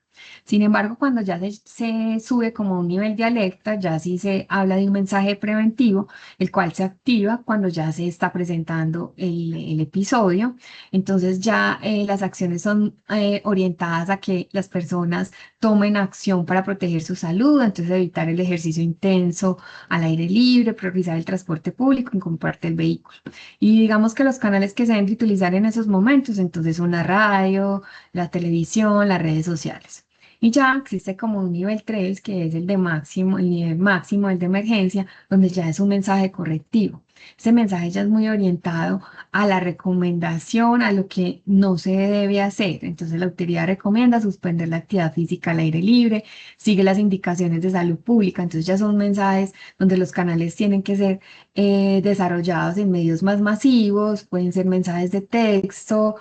Sin embargo, cuando ya se sube como a un nivel de alerta, ya sí se habla de un mensaje preventivo, el cual se activa cuando ya se está presentando el episodio. Entonces ya las acciones son orientadas a que las personas tomen acción para proteger su salud, entonces evitar el ejercicio intenso al aire libre, priorizar el transporte público y compartir el vehículo. Y digamos que los canales que se deben de utilizar en esos momentos, entonces son la radio, la televisión, las redes sociales. Y ya existe como un nivel 3, que es el de máximo, el nivel máximo, el de emergencia, donde ya es un mensaje correctivo. Ese mensaje ya es muy orientado a la recomendación, a lo que no se debe hacer. Entonces la autoridad recomienda suspender la actividad física al aire libre, sigue las indicaciones de salud pública. Entonces ya son mensajes donde los canales tienen que ser desarrollados en medios más masivos, pueden ser mensajes de texto,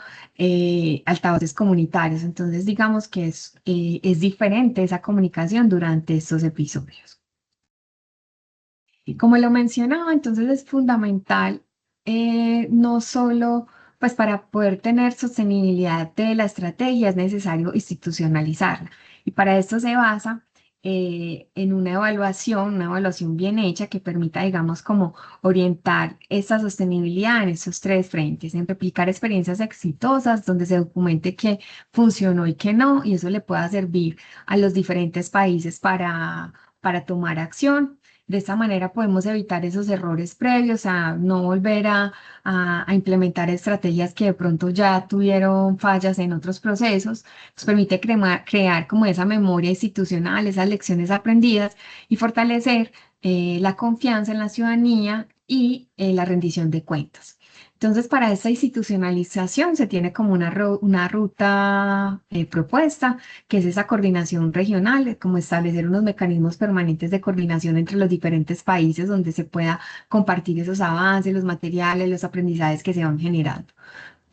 altavoces comunitarios. Entonces, digamos que es diferente esa comunicación durante estos episodios. Y como lo mencionaba, entonces es fundamental no solo, pues para poder tener sostenibilidad de la estrategia es necesario institucionalizarla. Y para esto se basa en una evaluación bien hecha que permita, digamos, como orientar esta sostenibilidad en estos 3 frentes, en replicar experiencias exitosas donde se documente que funcionó y que no, y eso le pueda servir a los diferentes países para tomar acción. De esta manera podemos evitar esos errores previos, a no volver a implementar estrategias que de pronto ya tuvieron fallas en otros procesos. Nos permite crear como esa memoria institucional, esas lecciones aprendidas y fortalecer la confianza en la ciudadanía y la rendición de cuentas. Entonces, para esta institucionalización se tiene como una ruta propuesta, que es esa coordinación regional, como establecer unos mecanismos permanentes de coordinación entre los diferentes países donde se pueda compartir esos avances, los materiales, los aprendizajes que se van generando.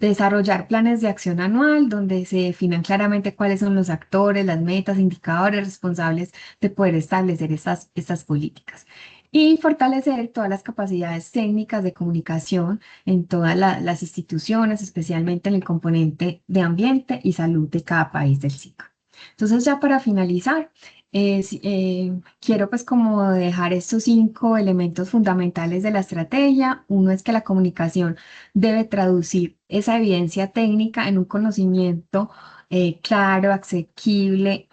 Desarrollar planes de acción anual donde se definan claramente cuáles son los actores, las metas, indicadores responsables de poder establecer estas políticas. Y fortalecer todas las capacidades técnicas de comunicación en todas las instituciones, especialmente en el componente de ambiente y salud de cada país del SICA. Entonces, ya para finalizar, quiero pues como dejar estos 5 elementos fundamentales de la estrategia. Uno es que la comunicación debe traducir esa evidencia técnica en un conocimiento claro, accesible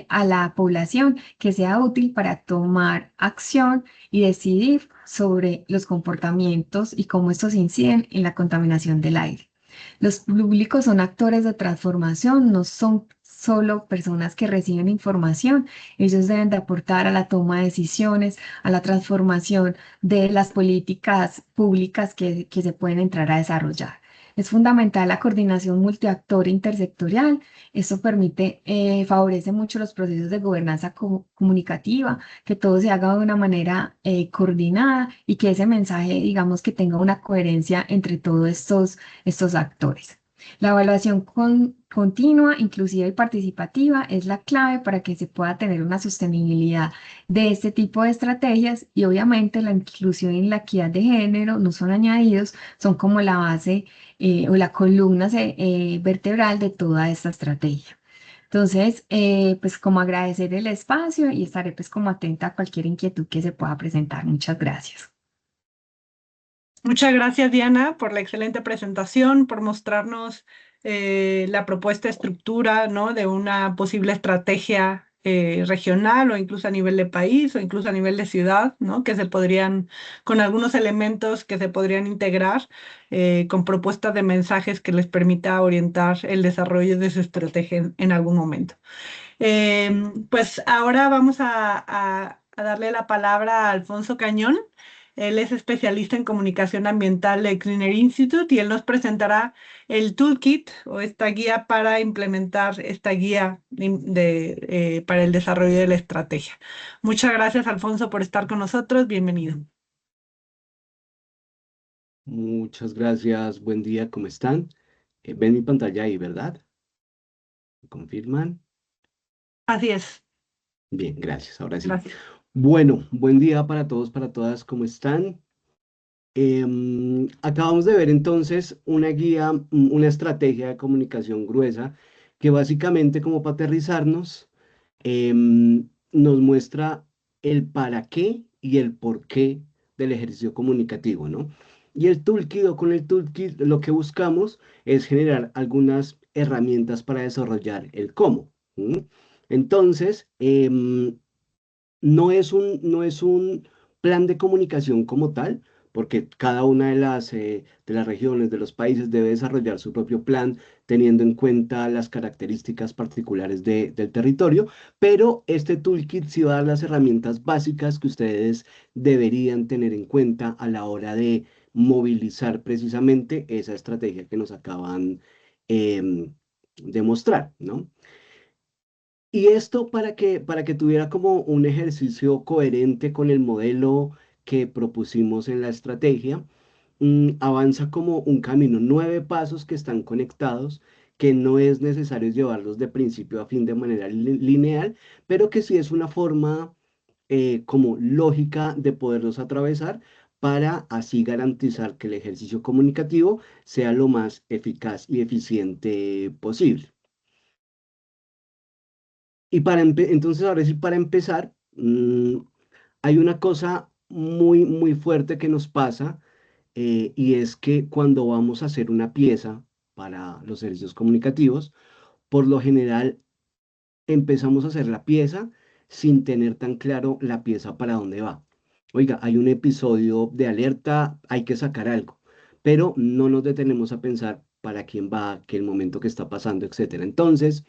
a la población, que sea útil para tomar acción y decidir sobre los comportamientos y cómo estos inciden en la contaminación del aire. Los públicos son actores de transformación, no son solo personas que reciben información. Ellos deben de aportar a la toma de decisiones, a la transformación de las políticas públicas que se pueden entrar a desarrollar. Es fundamental la coordinación multiactor e intersectorial. Esto favorece mucho los procesos de gobernanza comunicativa, que todo se haga de una manera coordinada y que ese mensaje, digamos, que tenga una coherencia entre todos estos actores. La evaluación continua, inclusiva y participativa es la clave para que se pueda tener una sostenibilidad de este tipo de estrategias, y obviamente la inclusión y la equidad de género no son añadidos, son como la base o la columna vertebral de toda esta estrategia. Entonces, pues como agradecer el espacio y estaré pues como atenta a cualquier inquietud que se pueda presentar. Muchas gracias. Muchas gracias, Diana, por la excelente presentación, por mostrarnos la propuesta estructura, ¿no?, de una posible estrategia regional o incluso a nivel de país o incluso a nivel de ciudad, ¿no?, que se podrían, con algunos elementos que se podrían integrar con propuestas de mensajes que les permita orientar el desarrollo de su estrategia en algún momento. Pues ahora vamos a darle la palabra a Alfonso Cañón. Él es especialista en comunicación ambiental de Cleaner Institute y él nos presentará el toolkit o esta guía para implementar esta guía para el desarrollo de la estrategia. Muchas gracias, Alfonso, por estar con nosotros. Bienvenido. Muchas gracias, buen día, ¿cómo están? Ven mi pantalla ahí, ¿verdad? ¿Me confirman? Así es. Bien, gracias, ahora sí. Gracias. Bueno, buen día para todos, para todas, ¿cómo están? Acabamos de ver entonces una guía, una estrategia de comunicación gruesa que básicamente, como para aterrizarnos, nos muestra el para qué y el por qué del ejercicio comunicativo, ¿no? Y el toolkit, o con el toolkit, lo que buscamos es generar algunas herramientas para desarrollar el cómo. Entonces, no es un plan de comunicación como tal, porque cada una de las regiones, de los países, debe desarrollar su propio plan teniendo en cuenta las características particulares del territorio, pero este toolkit sí va a dar las herramientas básicas que ustedes deberían tener en cuenta a la hora de movilizar precisamente esa estrategia que nos acaban de mostrar, ¿no? Y esto para que tuviera como un ejercicio coherente con el modelo que propusimos en la estrategia, avanza como un camino, 9 pasos que están conectados, que no es necesario llevarlos de principio a fin de manera lineal, pero que sí es una forma como lógica de poderlos atravesar para así garantizar que el ejercicio comunicativo sea lo más eficaz y eficiente posible. Y entonces, ahora sí, para empezar, hay una cosa muy fuerte que nos pasa, y es que cuando vamos a hacer una pieza para los ejercicios comunicativos, por lo general empezamos a hacer la pieza sin tener tan claro la pieza para dónde va. Oiga, hay un episodio de alerta, hay que sacar algo, pero no nos detenemos a pensar para quién va, qué el momento que está pasando, etcétera. Entonces,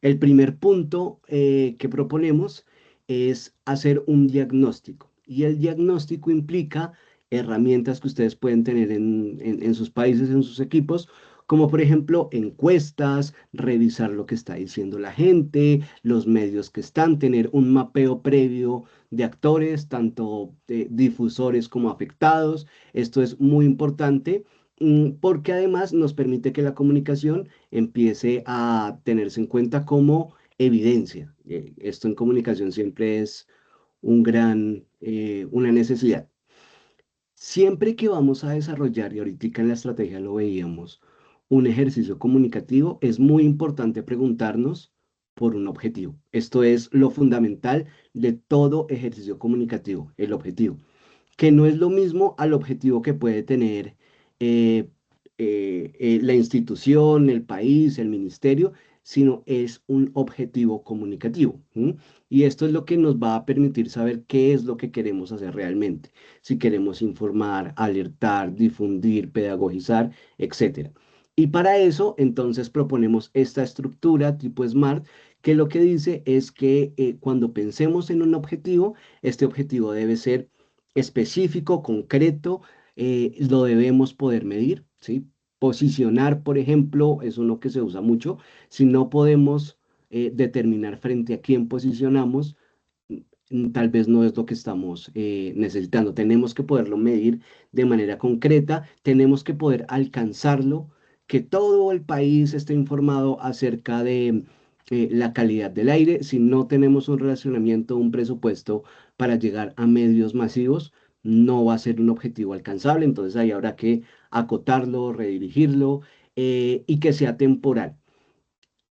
el primer punto que proponemos es hacer un diagnóstico, y el diagnóstico implica herramientas que ustedes pueden tener en sus países, en sus equipos, como por ejemplo encuestas, revisar lo que está diciendo la gente, los medios que están, tener un mapeo previo de actores, tanto difusores como afectados. Esto es muy importante, porque además nos permite que la comunicación empiece a tenerse en cuenta como evidencia. Esto en comunicación siempre es una necesidad. Siempre que vamos a desarrollar, y ahorita en la estrategia lo veíamos, un ejercicio comunicativo, es muy importante preguntarnos por un objetivo. Esto es lo fundamental de todo ejercicio comunicativo, el objetivo, que no es lo mismo al objetivo que puede tener eh, la institución, el país, el ministerio, sino es un objetivo comunicativo. Y esto es lo que nos va a permitir saber qué es lo que queremos hacer realmente. Si queremos informar, alertar, difundir, pedagogizar, etc. Y para eso, entonces, proponemos esta estructura tipo SMART, que lo que dice es que cuando pensemos en un objetivo, este objetivo debe ser específico, concreto, lo debemos poder medir, ¿sí? Posicionar, por ejemplo, es uno que se usa mucho. Si no podemos determinar frente a quién posicionamos, tal vez no es lo que estamos necesitando. Tenemos que poderlo medir de manera concreta, tenemos que poder alcanzarlo, que todo el país esté informado acerca de la calidad del aire. Si no tenemos un relacionamiento, un presupuesto para llegar a medios masivos, no va a ser un objetivo alcanzable. Entonces ahí habrá que acotarlo, redirigirlo y que sea temporal.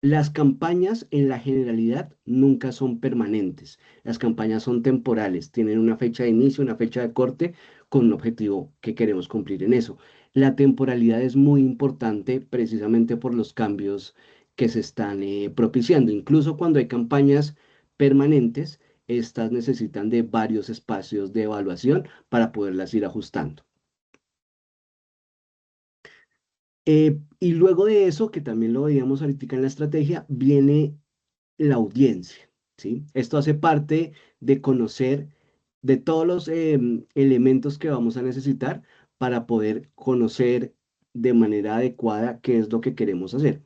Las campañas en la generalidad nunca son permanentes. Las campañas son temporales, tienen una fecha de inicio, una fecha de corte con un objetivo que queremos cumplir en eso. La temporalidad es muy importante precisamente por los cambios que se están propiciando. Incluso cuando hay campañas permanentes, estas necesitan de varios espacios de evaluación para poderlas ir ajustando. Y luego de eso, que también lo veíamos ahorita en la estrategia, viene la audiencia, ¿sí? Esto hace parte de conocer de todos los elementos que vamos a necesitar para poder conocer de manera adecuada qué es lo que queremos hacer.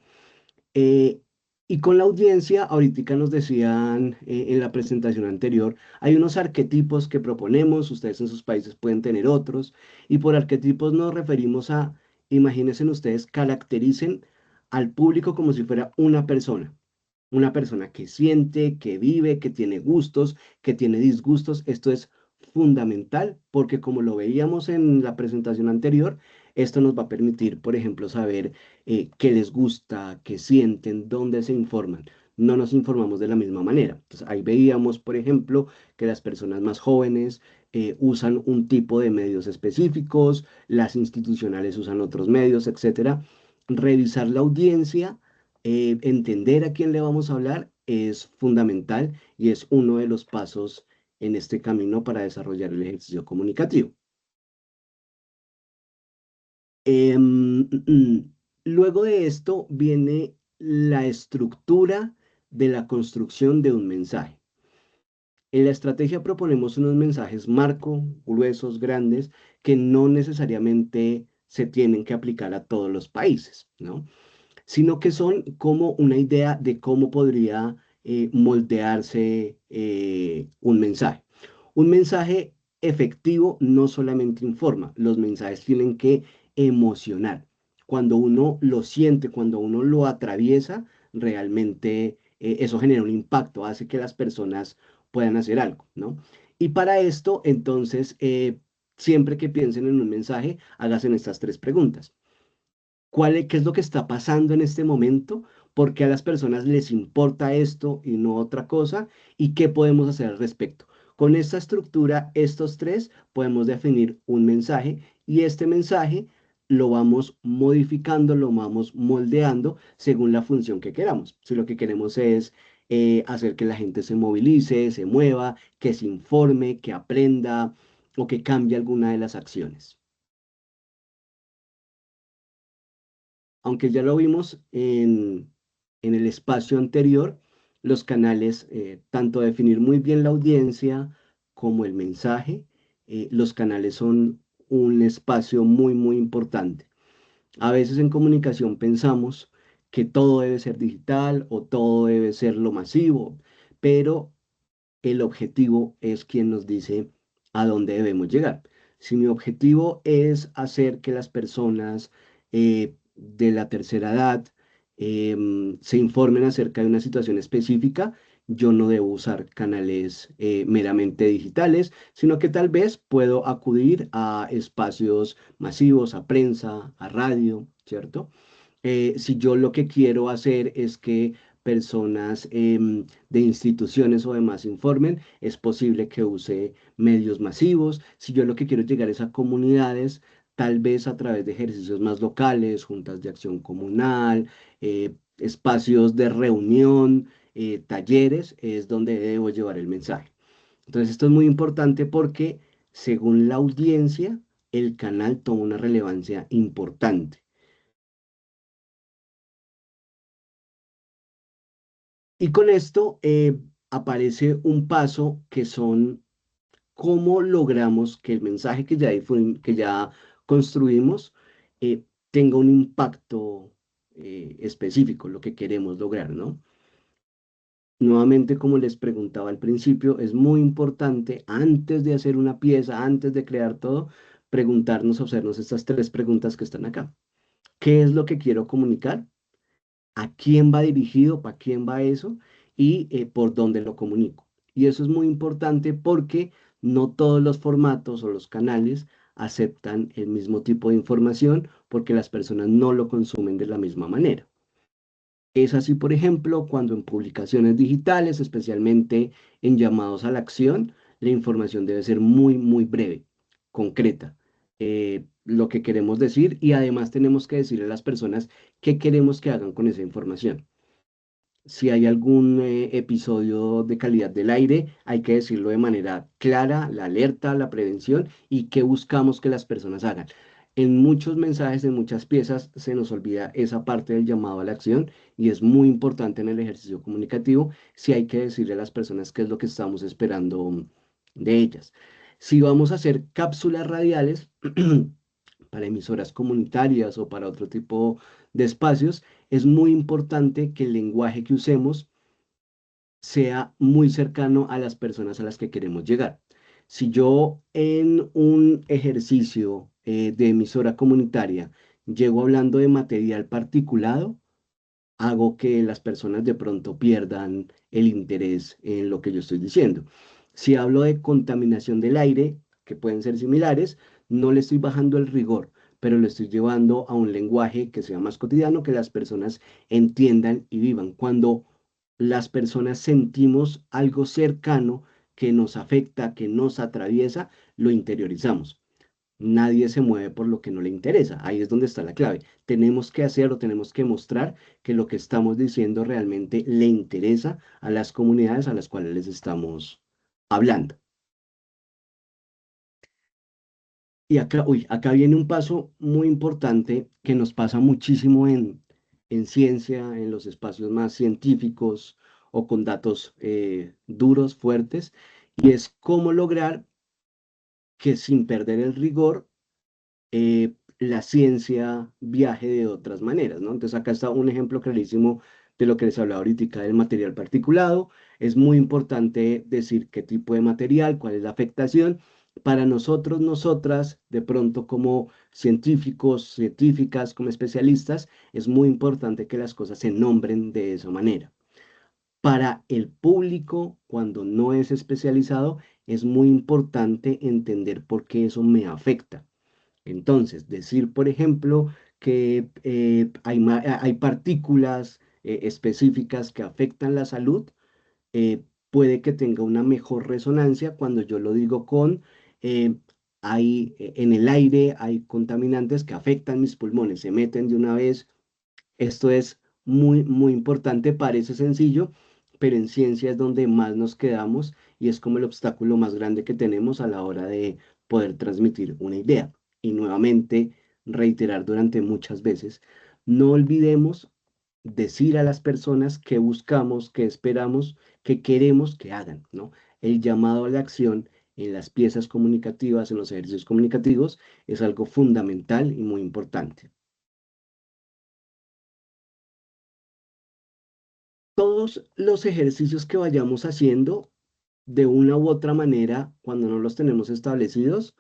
Eh, y con la audiencia, ahorita nos decían en la presentación anterior, hay unos arquetipos que proponemos, ustedes en sus países pueden tener otros, y por arquetipos nos referimos a, imagínense ustedes, caractericen al público como si fuera una persona que siente, que vive, que tiene gustos, que tiene disgustos. Esto es fundamental porque como lo veíamos en la presentación anterior, esto nos va a permitir, por ejemplo, saber qué les gusta, qué sienten, dónde se informan. No nos informamos de la misma manera. Entonces, ahí veíamos, por ejemplo, que las personas más jóvenes usan un tipo de medios específicos, las institucionales usan otros medios, etcétera. Revisar la audiencia, entender a quién le vamos a hablar es fundamental y es uno de los pasos en este camino para desarrollar el ejercicio comunicativo. Luego de esto viene la estructura de la construcción de un mensaje. En la estrategia proponemos unos mensajes marco, gruesos, grandes, que no necesariamente se tienen que aplicar a todos los países, ¿no? Sino que son como una idea de cómo podría moldearse un mensaje. Un mensaje efectivo no solamente informa, los mensajes tienen que emocionar. Cuando uno lo siente, cuando uno lo atraviesa, realmente eso genera un impacto, hace que las personas puedan hacer algo, ¿no? Y para esto, entonces, siempre que piensen en un mensaje, háganse estas tres preguntas. ¿Qué es lo que está pasando en este momento? ¿Por qué a las personas les importa esto y no otra cosa? ¿Y qué podemos hacer al respecto? Con esta estructura, estos tres, podemos definir un mensaje y este mensaje lo vamos modificando, lo vamos moldeando según la función que queramos. Si lo que queremos es hacer que la gente se movilice, se mueva, que se informe, que aprenda o que cambie alguna de las acciones. Aunque ya lo vimos en el espacio anterior, los canales, tanto definir muy bien la audiencia como el mensaje, los canales son un espacio muy, muy importante. A veces en comunicación pensamos que todo debe ser digital o todo debe ser lo masivo, pero el objetivo es quien nos dice a dónde debemos llegar. Si mi objetivo es hacer que las personas de la tercera edad se informen acerca de una situación específica, yo no debo usar canales meramente digitales, sino que tal vez puedo acudir a espacios masivos, a prensa, a radio, ¿cierto? Si yo lo que quiero hacer es que personas de instituciones o demás informen, es posible que use medios masivos. Si yo lo que quiero llegar es a comunidades, tal vez a través de ejercicios más locales, juntas de acción comunal, espacios de reunión, talleres, es donde debo llevar el mensaje. Entonces, esto es muy importante porque según la audiencia, el canal toma una relevancia importante. Y con esto aparece un paso que son cómo logramos que el mensaje que ya construimos tenga un impacto específico, lo que queremos lograr, ¿no? Nuevamente, como les preguntaba al principio, es muy importante antes de hacer una pieza, antes de crear todo, preguntarnos, hacernos estas tres preguntas que están acá. ¿Qué es lo que quiero comunicar? ¿A quién va dirigido? ¿Para quién va eso? Y por dónde lo comunico. Y eso es muy importante porque no todos los formatos o los canales aceptan el mismo tipo de información porque las personas no lo consumen de la misma manera. Es así, por ejemplo, cuando en publicaciones digitales, especialmente en llamados a la acción, la información debe ser muy, muy breve, concreta, lo que queremos decir y además tenemos que decirle a las personas qué queremos que hagan con esa información. Si hay algún episodio de calidad del aire, hay que decirlo de manera clara, la alerta, la prevención y qué buscamos que las personas hagan. En muchos mensajes, en muchas piezas, se nos olvida esa parte del llamado a la acción y es muy importante en el ejercicio comunicativo si hay que decirle a las personas qué es lo que estamos esperando de ellas. Si vamos a hacer cápsulas radiales para emisoras comunitarias o para otro tipo de espacios, es muy importante que el lenguaje que usemos sea muy cercano a las personas a las que queremos llegar. Si yo en un ejercicio de emisora comunitaria llego hablando de material particulado, hago que las personas de pronto pierdan el interés en lo que yo estoy diciendo. Si hablo de contaminación del aire, que pueden ser similares, no le estoy bajando el rigor, pero lo estoy llevando a un lenguaje que sea más cotidiano, que las personas entiendan y vivan. Cuando las personas sentimos algo cercano que nos afecta, que nos atraviesa, lo interiorizamos. Nadie se mueve por lo que no le interesa. Ahí es donde está la clave. Tenemos que hacer o tenemos que mostrar que lo que estamos diciendo realmente le interesa a las comunidades a las cuales les estamos hablando. Y acá, acá viene un paso muy importante que nos pasa muchísimo en ciencia, en los espacios más científicos o con datos duros, fuertes, y es cómo lograr que sin perder el rigor la ciencia viaje de otras maneras, ¿no? Entonces acá está un ejemplo clarísimo de lo que les hablaba ahorita del material particulado. Es muy importante decir qué tipo de material, cuál es la afectación. Para nosotros, nosotras, de pronto como científicos, científicas, como especialistas, es muy importante que las cosas se nombren de esa manera. Para el público, cuando no es especializado, es muy importante entender por qué eso me afecta. Entonces, decir, por ejemplo, que hay partículas específicas que afectan la salud, puede que tenga una mejor resonancia cuando yo lo digo con, eh, en el aire hay contaminantes que afectan mis pulmones, se meten de una vez. Esto es muy, muy importante, parece sencillo, pero en ciencia es donde más nos quedamos y es como el obstáculo más grande que tenemos a la hora de poder transmitir una idea. Y nuevamente, reiterar durante muchas veces, no olvidemos decir a las personas qué buscamos, qué esperamos, qué queremos que hagan, ¿no? El llamado a la acción en las piezas comunicativas, en los ejercicios comunicativos, es algo fundamental y muy importante. Todos los ejercicios que vayamos haciendo, de una u otra manera, cuando no los tenemos establecidos,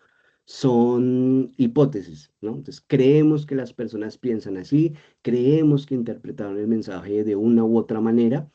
son hipótesis, ¿no? Entonces, creemos que las personas piensan así, creemos que interpretaron el mensaje de una u otra manera,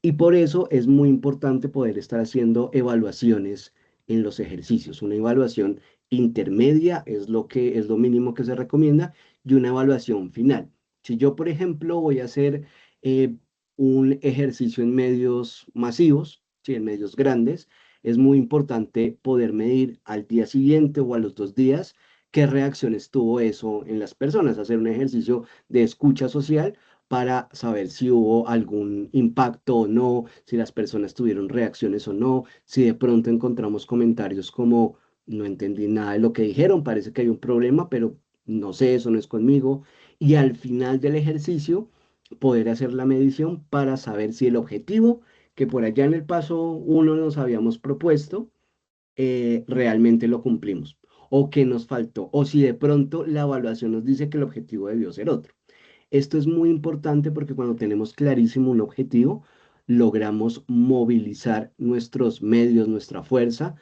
y por eso es muy importante poder estar haciendo evaluaciones en los ejercicios. Una evaluación intermedia es es lo mínimo que se recomienda y una evaluación final. Si yo, por ejemplo, voy a hacer eh, un ejercicio en medios masivos, ¿sí? En medios grandes, es muy importante poder medir al día siguiente o a los 2 días qué reacciones tuvo eso en las personas, hacer un ejercicio de escucha social para saber si hubo algún impacto o no, si las personas tuvieron reacciones o no, si de pronto encontramos comentarios como no entendí nada de lo que dijeron, parece que hay un problema, pero no sé, eso no es conmigo. Y al final del ejercicio, poder hacer la medición para saber si el objetivo que por allá en el paso 1 nos habíamos propuesto, realmente lo cumplimos. o qué nos faltó, o si de pronto la evaluación nos dice que el objetivo debió ser otro. Esto es muy importante porque cuando tenemos clarísimo un objetivo, logramos movilizar nuestros medios, nuestra fuerza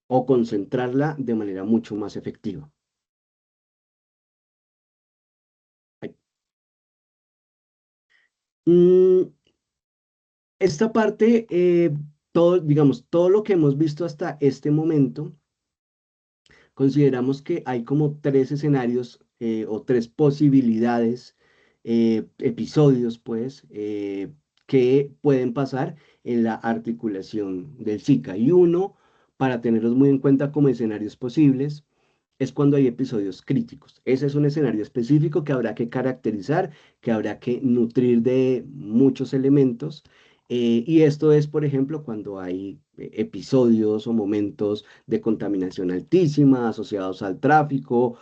o concentrarla de manera mucho más efectiva. Ay. Mm, Esta parte, todo, digamos, todo lo que hemos visto hasta este momento, consideramos que hay como tres escenarios o tres posibilidades, episodios, pues, que pueden pasar en la articulación del Zika. Y uno, para tenerlos muy en cuenta como escenarios posibles, es cuando hay episodios críticos. Ese es un escenario específico que habrá que caracterizar, que habrá que nutrir de muchos elementos. Y esto es, por ejemplo, cuando hay episodios o momentos de contaminación altísima asociados al tráfico,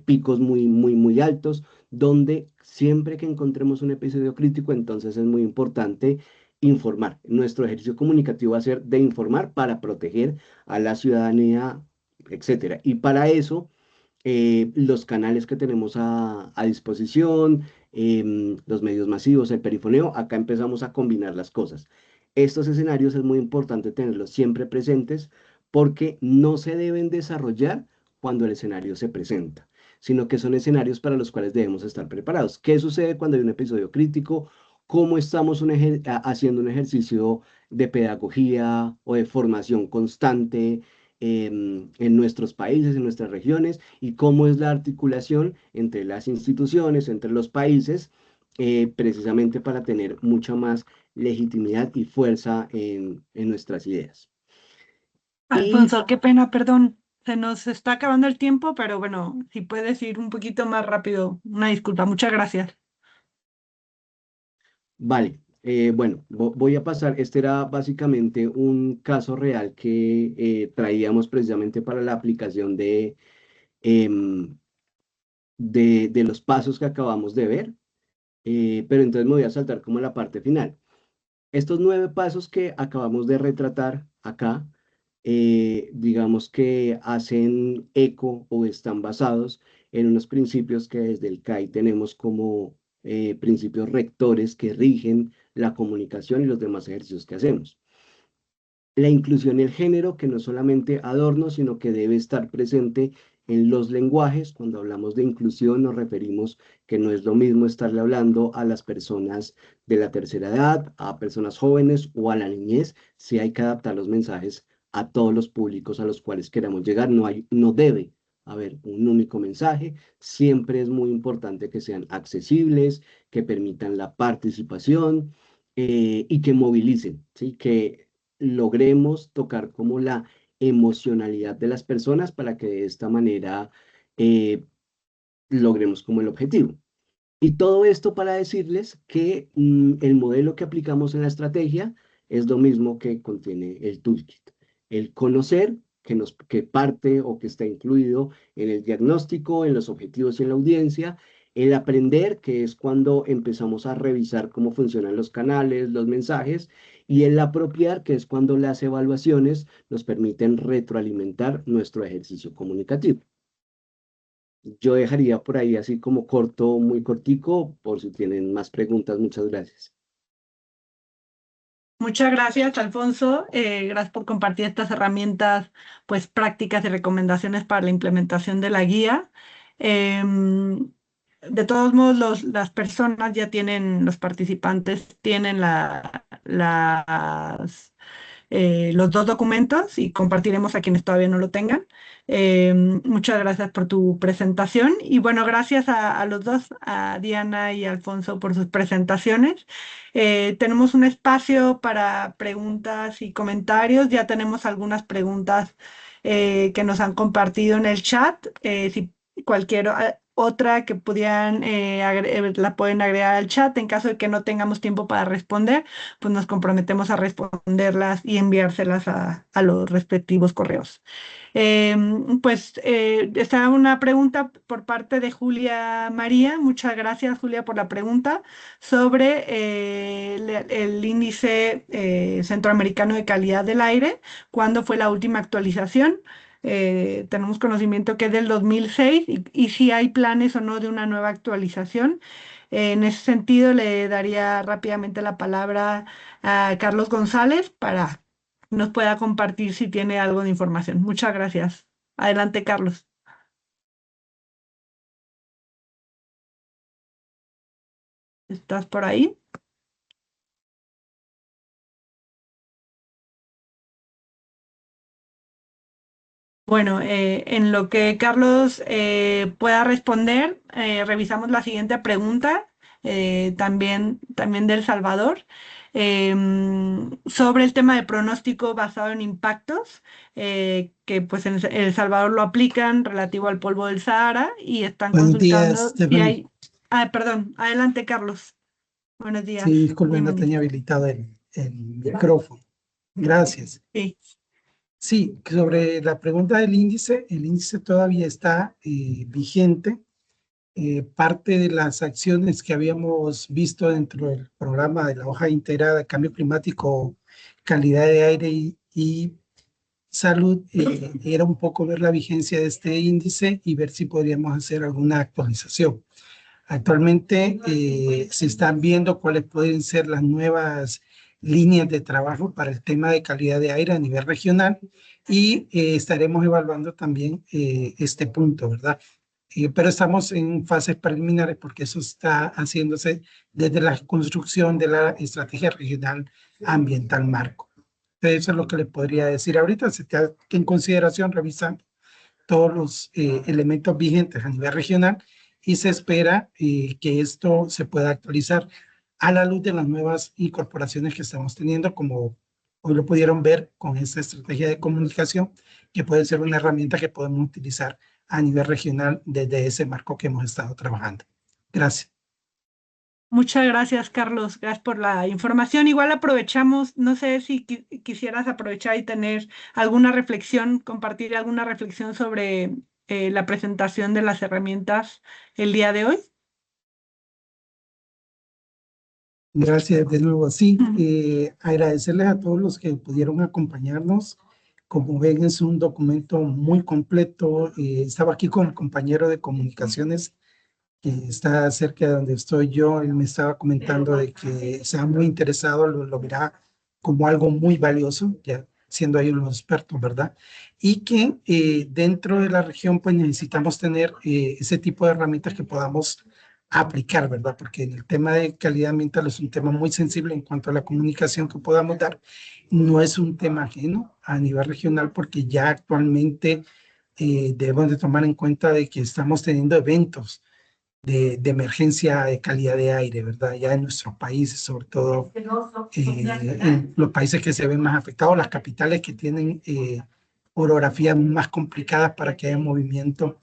picos muy, muy, muy altos, donde siempre que encontremos un episodio crítico, entonces es muy importante informar. Nuestro ejercicio comunicativo va a ser de informar para proteger a la ciudadanía, etcétera. Y para eso, los canales que tenemos a disposición, los medios masivos, el perifoneo, acá empezamos a combinar las cosas. Estos escenarios es muy importante tenerlos siempre presentes porque no se deben desarrollar cuando el escenario se presenta, sino que son escenarios para los cuales debemos estar preparados. ¿Qué sucede cuando hay un episodio crítico? ¿Cómo estamos haciendo un ejercicio de pedagogía o de formación constante en nuestros países, en nuestras regiones, y cómo es la articulación entre las instituciones, entre los países, precisamente para tener mucha más legitimidad y fuerza en nuestras ideas? Y Alfonso, qué pena, perdón. Se nos está acabando el tiempo, pero bueno, si puedes ir un poquito más rápido, una disculpa. Muchas gracias. vale, bueno, voy a pasar, este era básicamente un caso real que traíamos precisamente para la aplicación em, de los pasos que acabamos de ver. Pero entonces me voy a saltar como la parte final. Estos 9 pasos que acabamos de retratar acá, digamos que hacen eco o están basados en unos principios que desde el CAI tenemos como principios rectores que rigen la comunicación y los demás ejercicios que hacemos. La inclusión y el género, que no solamente adorno, sino que debe estar presente en los lenguajes. Cuando hablamos de inclusión nos referimos que no es lo mismo estarle hablando a las personas de la tercera edad, a personas jóvenes o a la niñez. Si hay que adaptar los mensajes a todos los públicos a los cuales queramos llegar. No debe haber un único mensaje. Siempre es muy importante que sean accesibles, que permitan la participación y que movilicen, ¿sí? Que logremos tocar como la emocionalidad de las personas para que de esta manera eh, logremos como el objetivo. Y todo esto para decirles que el modelo que aplicamos en la estrategia es lo mismo que contiene el toolkit. El conocer, que parte o que está incluido en el diagnóstico, en los objetivos y en la audiencia. El aprender, que es cuando empezamos a revisar cómo funcionan los canales, los mensajes. Y el apropiar, que es cuando las evaluaciones nos permiten retroalimentar nuestro ejercicio comunicativo. Yo dejaría por ahí así como corto, muy cortico, por si tienen más preguntas. Muchas gracias. Muchas gracias, Alfonso. Gracias por compartir estas herramientas, pues prácticas y recomendaciones para la implementación de la guía. De todos modos, las personas ya tienen, los participantes tienen los dos documentos y compartiremos a quienes todavía no lo tengan. Muchas gracias por tu presentación y bueno, gracias a los dos, a Diana y Alfonso, por sus presentaciones. Tenemos un espacio para preguntas y comentarios. Ya tenemos algunas preguntas que nos han compartido en el chat. Si cualquier otra que pudieran, la pueden agregar al chat. En caso de que no tengamos tiempo para responder, pues nos comprometemos a responderlas y enviárselas a los respectivos correos. Está una pregunta por parte de Julia María. Muchas gracias, Julia, por la pregunta sobre el índice centroamericano de calidad del aire. ¿Cuándo fue la última actualización? tenemos conocimiento que es del 2006 y si hay planes o no de una nueva actualización. En ese sentido, le daría rápidamente la palabra a Carlos González para que nos pueda compartir si tiene algo de información. Muchas gracias. Adelante, Carlos. ¿Estás por ahí? Bueno, en lo que Carlos pueda responder, revisamos la siguiente pregunta, también de El Salvador, sobre el tema de pronóstico basado en impactos, que pues en El Salvador lo aplican relativo al polvo del Sahara y están Buenos días, consultando si Stephanie. hay... Ah, perdón, adelante, Carlos. Buenos días. Sí, disculpe, no Bienvenido. tenía habilitado el micrófono. Gracias. Sí. Sí, sobre la pregunta del índice, el índice todavía está vigente. Parte de las acciones que habíamos visto dentro del programa de la hoja integrada de cambio climático, calidad de aire y salud, era un poco ver la vigencia de este índice y ver si podríamos hacer alguna actualización. Actualmente se están viendo cuáles pueden ser las nuevas líneas de trabajo para el tema de calidad de aire a nivel regional y estaremos evaluando también este punto, ¿verdad? Pero estamos en fases preliminares porque eso está haciéndose desde la construcción de la estrategia regional ambiental marco. Entonces, eso es lo que les podría decir ahorita. Se está en consideración revisando todos los elementos vigentes a nivel regional y se espera que esto se pueda actualizar a la luz de las nuevas incorporaciones que estamos teniendo, como hoy lo pudieron ver con esta estrategia de comunicación, que puede ser una herramienta que podemos utilizar a nivel regional desde ese marco que hemos estado trabajando. Gracias. Muchas gracias, Carlos. Gracias por la información. Igual aprovechamos, no sé si quisieras aprovechar y tener alguna reflexión, compartir alguna reflexión sobre la presentación de las herramientas el día de hoy. Gracias de nuevo. Sí, agradecerles a todos los que pudieron acompañarnos. Como ven, es un documento muy completo. Estaba aquí con el compañero de comunicaciones que está cerca de donde estoy yo. Él me estaba comentando de que se ha muy interesado, lo verá como algo muy valioso, ya siendo ellos los expertos, ¿verdad? Y que dentro de la región pues necesitamos tener ese tipo de herramientas que podamos aplicar, ¿verdad? Porque en el tema de calidad ambiental es un tema muy sensible en cuanto a la comunicación que podamos dar. No es un tema ajeno a nivel regional porque ya actualmente debemos de tomar en cuenta de que estamos teniendo eventos de emergencia de calidad de aire, ¿verdad? Ya en nuestros países, sobre todo en los países que se ven más afectados, las capitales que tienen orografías más complicadas para que haya movimiento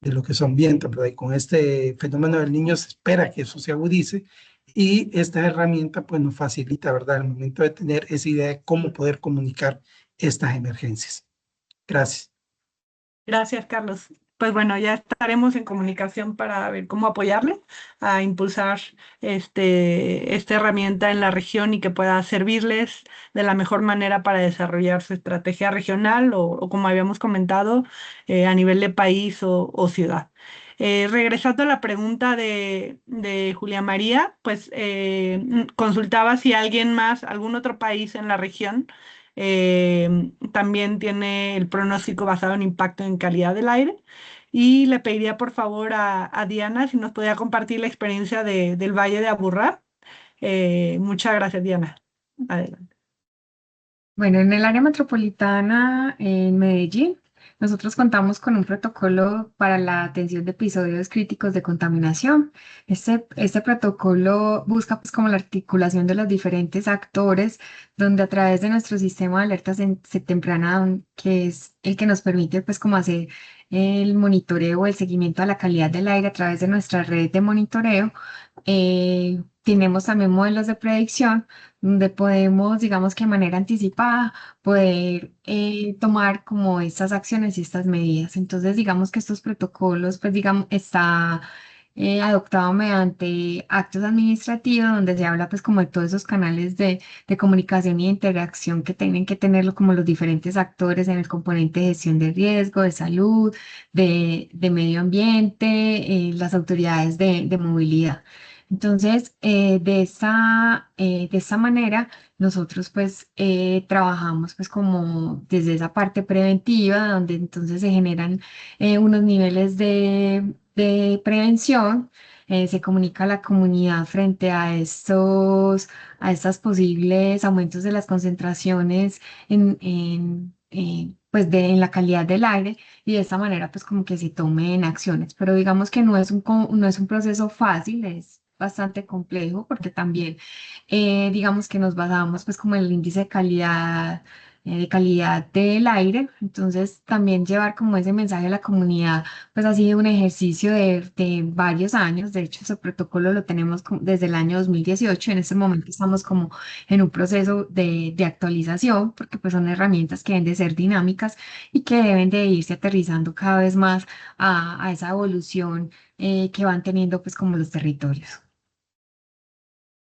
de lo que son vientos, ¿verdad? Y con este fenómeno del Niño se espera que eso se agudice y esta herramienta pues nos facilita, ¿verdad? El momento de tener esa idea de cómo poder comunicar estas emergencias. Gracias. Gracias, Carlos. Pues bueno, ya estaremos en comunicación para ver cómo apoyarle a impulsar esta herramienta en la región y que pueda servirles de la mejor manera para desarrollar su estrategia regional o como habíamos comentado, a nivel de país o ciudad. Regresando a la pregunta de Julia María, pues consultaba si alguien más, algún otro país en la región también tiene el pronóstico basado en impacto en calidad del aire. Y le pediría por favor a Diana si nos podía compartir la experiencia del Valle de Aburrá. Muchas gracias, Diana. Adelante. Bueno, en el área metropolitana, en Medellín, nosotros contamos con un protocolo para la atención de episodios críticos de contaminación. Este protocolo busca pues como la articulación de los diferentes actores, donde a través de nuestro sistema de alertas temprana, que es el que nos permite pues como hacer el monitoreo, el seguimiento a la calidad del aire a través de nuestra red de monitoreo, tenemos también modelos de predicción donde podemos, digamos que de manera anticipada, poder tomar como estas acciones y estas medidas. Entonces, digamos que estos protocolos, pues digamos, está adoptado mediante actos administrativos donde se habla pues como de todos esos canales de comunicación y interacción que tienen que tenerlo como los diferentes actores en el componente de gestión de riesgo, de salud, de medio ambiente, las autoridades de movilidad. Entonces, de esta manera, nosotros pues trabajamos pues como desde esa parte preventiva, donde entonces se generan unos niveles de prevención, se comunica a la comunidad frente a estos posibles aumentos de las concentraciones en la calidad del aire y de esta manera pues como que se tomen acciones. Pero digamos que no es un proceso fácil, es bastante complejo porque también digamos que nos basamos pues como en el índice de calidad del aire. Entonces también llevar como ese mensaje a la comunidad pues ha sido un ejercicio de varios años. De hecho, ese protocolo lo tenemos desde el año 2018. En este momento estamos como en un proceso de actualización porque pues son herramientas que deben de ser dinámicas y que deben de irse aterrizando cada vez más a esa evolución que van teniendo pues como los territorios.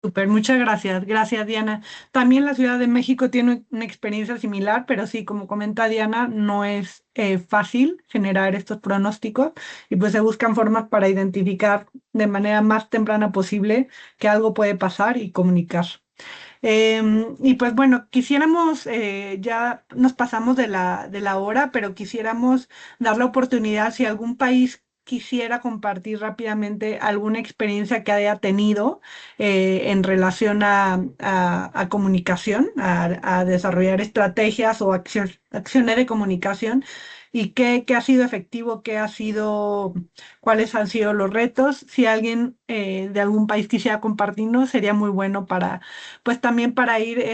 Súper, muchas gracias. Gracias, Diana. También la Ciudad de México tiene una experiencia similar, pero sí, como comenta Diana, no es fácil generar estos pronósticos y pues se buscan formas para identificar de manera más temprana posible que algo puede pasar y comunicar. Y pues bueno, quisiéramos, ya nos pasamos de la hora, pero quisiéramos dar la oportunidad si algún país quisiera compartir rápidamente alguna experiencia que haya tenido en relación a comunicación, a desarrollar estrategias o acciones de comunicación y qué ha sido efectivo, cuáles han sido los retos. Si alguien de algún país quisiera compartirnos, sería muy bueno pues también para ir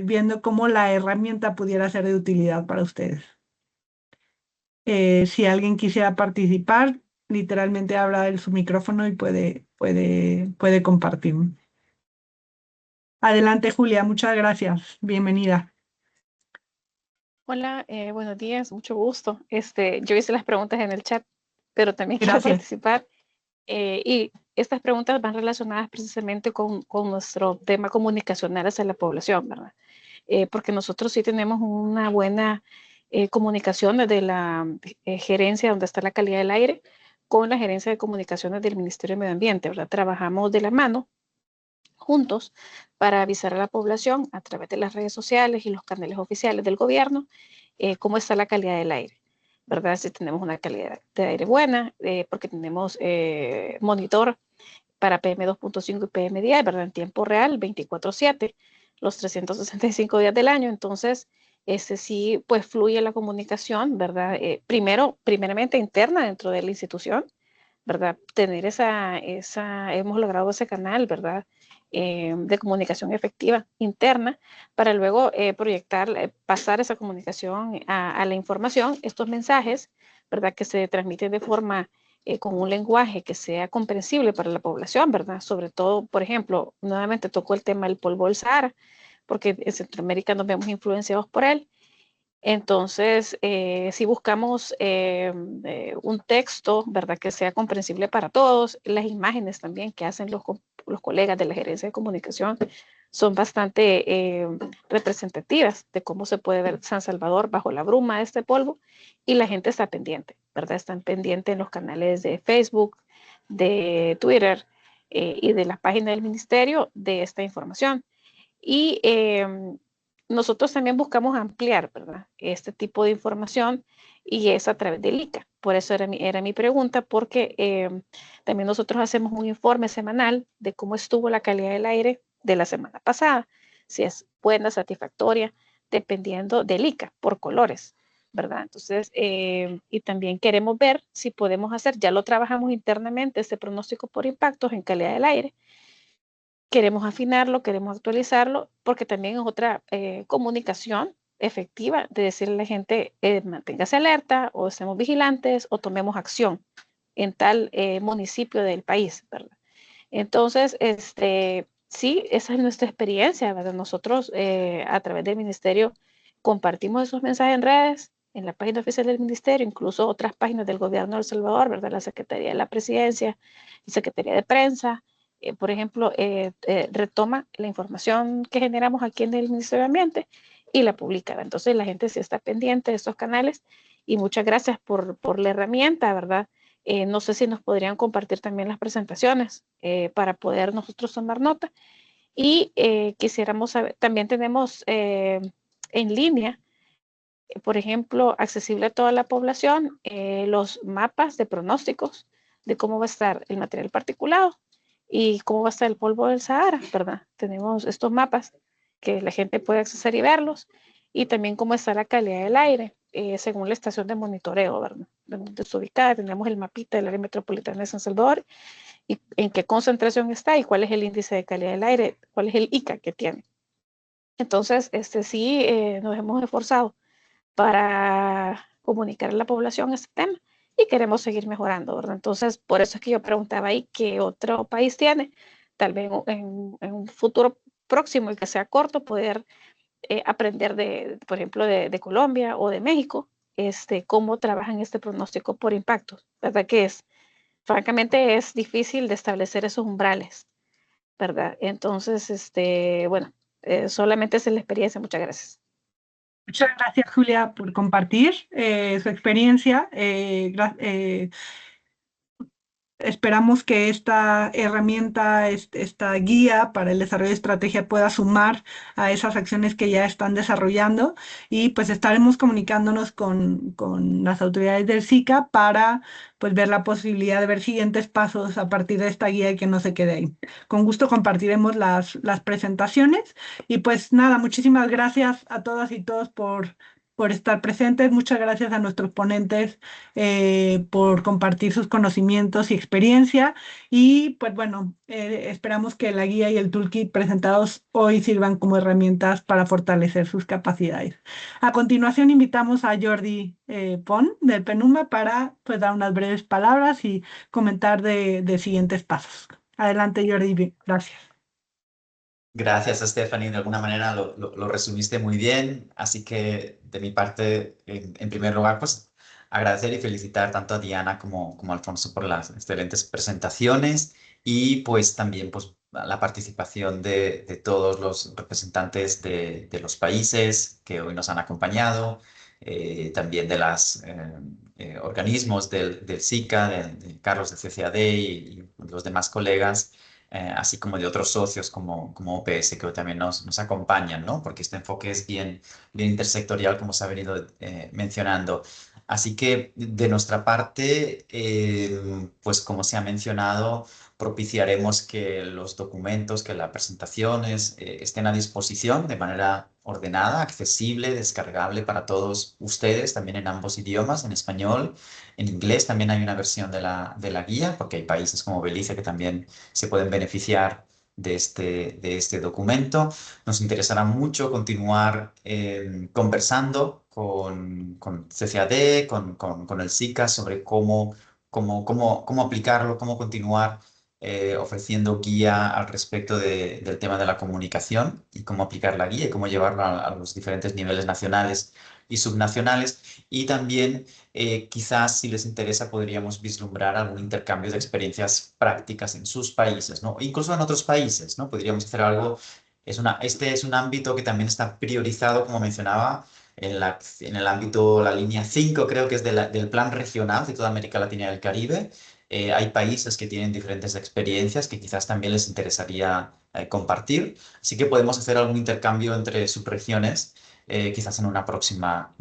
viendo cómo la herramienta pudiera ser de utilidad para ustedes. Si alguien quisiera participar, literalmente abra su micrófono y puede compartir. Adelante, Julia, muchas gracias. Bienvenida. Hola, buenos días, mucho gusto. Yo hice las preguntas en el chat, pero también quiero Gracias. participar. Y estas preguntas van relacionadas precisamente con nuestro tema comunicacional hacia la población, ¿verdad? Porque nosotros sí tenemos una buena comunicación desde la gerencia donde está la calidad del aire con la gerencia de comunicaciones del Ministerio de Medio Ambiente, ¿verdad? Trabajamos de la mano juntos para avisar a la población a través de las redes sociales y los canales oficiales del gobierno cómo está la calidad del aire, ¿verdad? Si tenemos una calidad de aire buena, porque tenemos monitor para PM2.5 y PM10, ¿verdad? En tiempo real, 24/7, los 365 días del año. Entonces, sí, pues fluye la comunicación, ¿verdad? Primeramente interna dentro de la institución, ¿verdad? Tener hemos logrado ese canal, ¿verdad? De comunicación efectiva interna para luego proyectar, pasar esa comunicación a la información, estos mensajes, ¿verdad? Que se transmiten de forma con un lenguaje que sea comprensible para la población, ¿verdad? Sobre todo, por ejemplo, nuevamente tocó el tema del polvo del Sahara, porque en Centroamérica nos vemos influenciados por él. Entonces, si buscamos un texto, ¿verdad? Que sea comprensible para todos, las imágenes también que hacen los colegas de la gerencia de comunicación son bastante representativas de cómo se puede ver San Salvador bajo la bruma de este polvo y la gente está pendiente, ¿verdad? Están pendientes en los canales de Facebook, de Twitter y de la página del ministerio de esta información. Y nosotros también buscamos ampliar, ¿verdad? Este tipo de información y es a través del ICA. Por eso era mi pregunta, porque también nosotros hacemos un informe semanal de cómo estuvo la calidad del aire de la semana pasada, si es buena, satisfactoria, dependiendo del ICA, por colores, ¿verdad? Entonces, y también queremos ver si podemos hacer, ya lo trabajamos internamente, este pronóstico por impactos en calidad del aire. Queremos afinarlo, queremos actualizarlo, porque también es otra comunicación efectiva de decirle a la gente, manténgase alerta, o estemos vigilantes, o tomemos acción en tal municipio del país, ¿verdad? Entonces, sí, esa es nuestra experiencia, ¿verdad? Nosotros a través del ministerio compartimos esos mensajes en redes, en la página oficial del Ministerio, incluso otras páginas del Gobierno de El Salvador, ¿verdad? La Secretaría de la Presidencia y Secretaría de Prensa, por ejemplo, retoma la información que generamos aquí en el Ministerio de Ambiente y la publica. Entonces la gente sí está pendiente de estos canales y muchas gracias por la herramienta, ¿verdad? No sé si nos podrían compartir también las presentaciones para poder nosotros tomar nota. Y quisiéramos saber, también tenemos en línea, por ejemplo, accesible a toda la población, los mapas de pronósticos de cómo va a estar el material particulado y cómo va a estar el polvo del Sahara, ¿verdad? Tenemos estos mapas que la gente puede acceder y verlos, y también cómo está la calidad del aire, según la estación de monitoreo, ¿verdad? Donde está ubicada, tenemos el mapita del área metropolitana de San Salvador, y en qué concentración está y cuál es el índice de calidad del aire, cuál es el ICA que tiene. Entonces, sí, nos hemos esforzado para comunicar a la población este tema y queremos seguir mejorando, ¿verdad? Entonces, por eso es que yo preguntaba ahí qué otro país tiene, tal vez en un futuro próximo y que sea corto, poder aprender por ejemplo, de Colombia o de México, cómo trabajan este pronóstico por impactos, ¿verdad? Francamente, es difícil de establecer esos umbrales, ¿verdad? Entonces, bueno, solamente es la experiencia. Muchas gracias. Muchas gracias, Julia, por compartir su experiencia. Esperamos que esta herramienta, esta guía para el desarrollo de estrategia pueda sumar a esas acciones que ya están desarrollando, y pues estaremos comunicándonos con las autoridades del SICA para pues ver la posibilidad de ver siguientes pasos a partir de esta guía y que no se quede ahí. Con gusto compartiremos las presentaciones y pues nada, muchísimas gracias a todas y todos por estar presentes. Muchas gracias a nuestros ponentes por compartir sus conocimientos y experiencia. Y pues bueno, esperamos que la guía y el toolkit presentados hoy sirvan como herramientas para fortalecer sus capacidades. A continuación invitamos a Jordi Pon del PENUMA para pues dar unas breves palabras y comentar de siguientes pasos. Adelante, Jordi, gracias. Gracias, Stephanie. De alguna manera lo resumiste muy bien. Así que de mi parte, en primer lugar, pues agradecer y felicitar tanto a Diana como a Alfonso por las excelentes presentaciones, y pues también pues la participación de todos los representantes de los países que hoy nos han acompañado, también de los organismos del SICA, de Carlos de CCAD y los demás colegas, así como de otros socios como OPS que también nos acompañan, ¿no? Porque este enfoque es bien intersectorial, como se ha venido mencionando. Así que de nuestra parte, pues como se ha mencionado, propiciaremos que los documentos, que las presentaciones estén a disposición de manera ordenada, accesible, descargable para todos ustedes, también en ambos idiomas, en español, en inglés. También hay una versión de la guía, porque hay países como Belice que también se pueden beneficiar de este documento. Nos interesará mucho continuar conversando con CCAD, con el SICA, sobre cómo aplicarlo, cómo continuar ofreciendo guía al respecto del tema de la comunicación y cómo aplicar la guía y cómo llevarla a los diferentes niveles nacionales y subnacionales. Y también quizás, si les interesa, podríamos vislumbrar algún intercambio de experiencias prácticas en sus países, ¿no? Incluso en otros países, ¿no? Podríamos hacer algo. Este es un ámbito que también está priorizado, como mencionaba, en el ámbito, la línea 5, creo que es del plan regional de toda América Latina y el Caribe. Hay países que tienen diferentes experiencias que quizás también les interesaría compartir. Así que podemos hacer algún intercambio entre subregiones, quizás en una próxima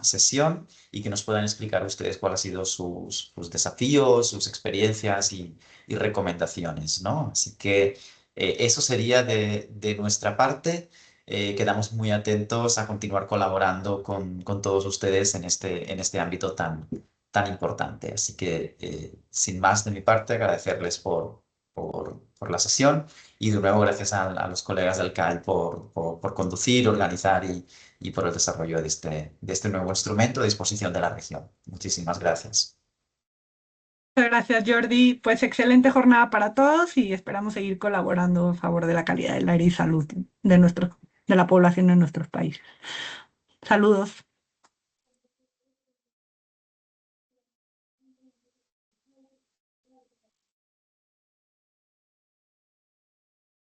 sesión, y que nos puedan explicar ustedes cuáles han sido sus desafíos, sus experiencias y recomendaciones, ¿no? Así que eso sería de nuestra parte. Quedamos muy atentos a continuar colaborando con todos ustedes en este ámbito tan importante. Así que, sin más de mi parte, agradecerles por la sesión, y de nuevo gracias a los colegas del CAL por conducir, organizar y por el desarrollo de este nuevo instrumento a disposición de la región. Muchísimas gracias. Muchas gracias, Jordi. Pues excelente jornada para todos y esperamos seguir colaborando a favor de la calidad del aire y salud de la población en nuestros países. Saludos.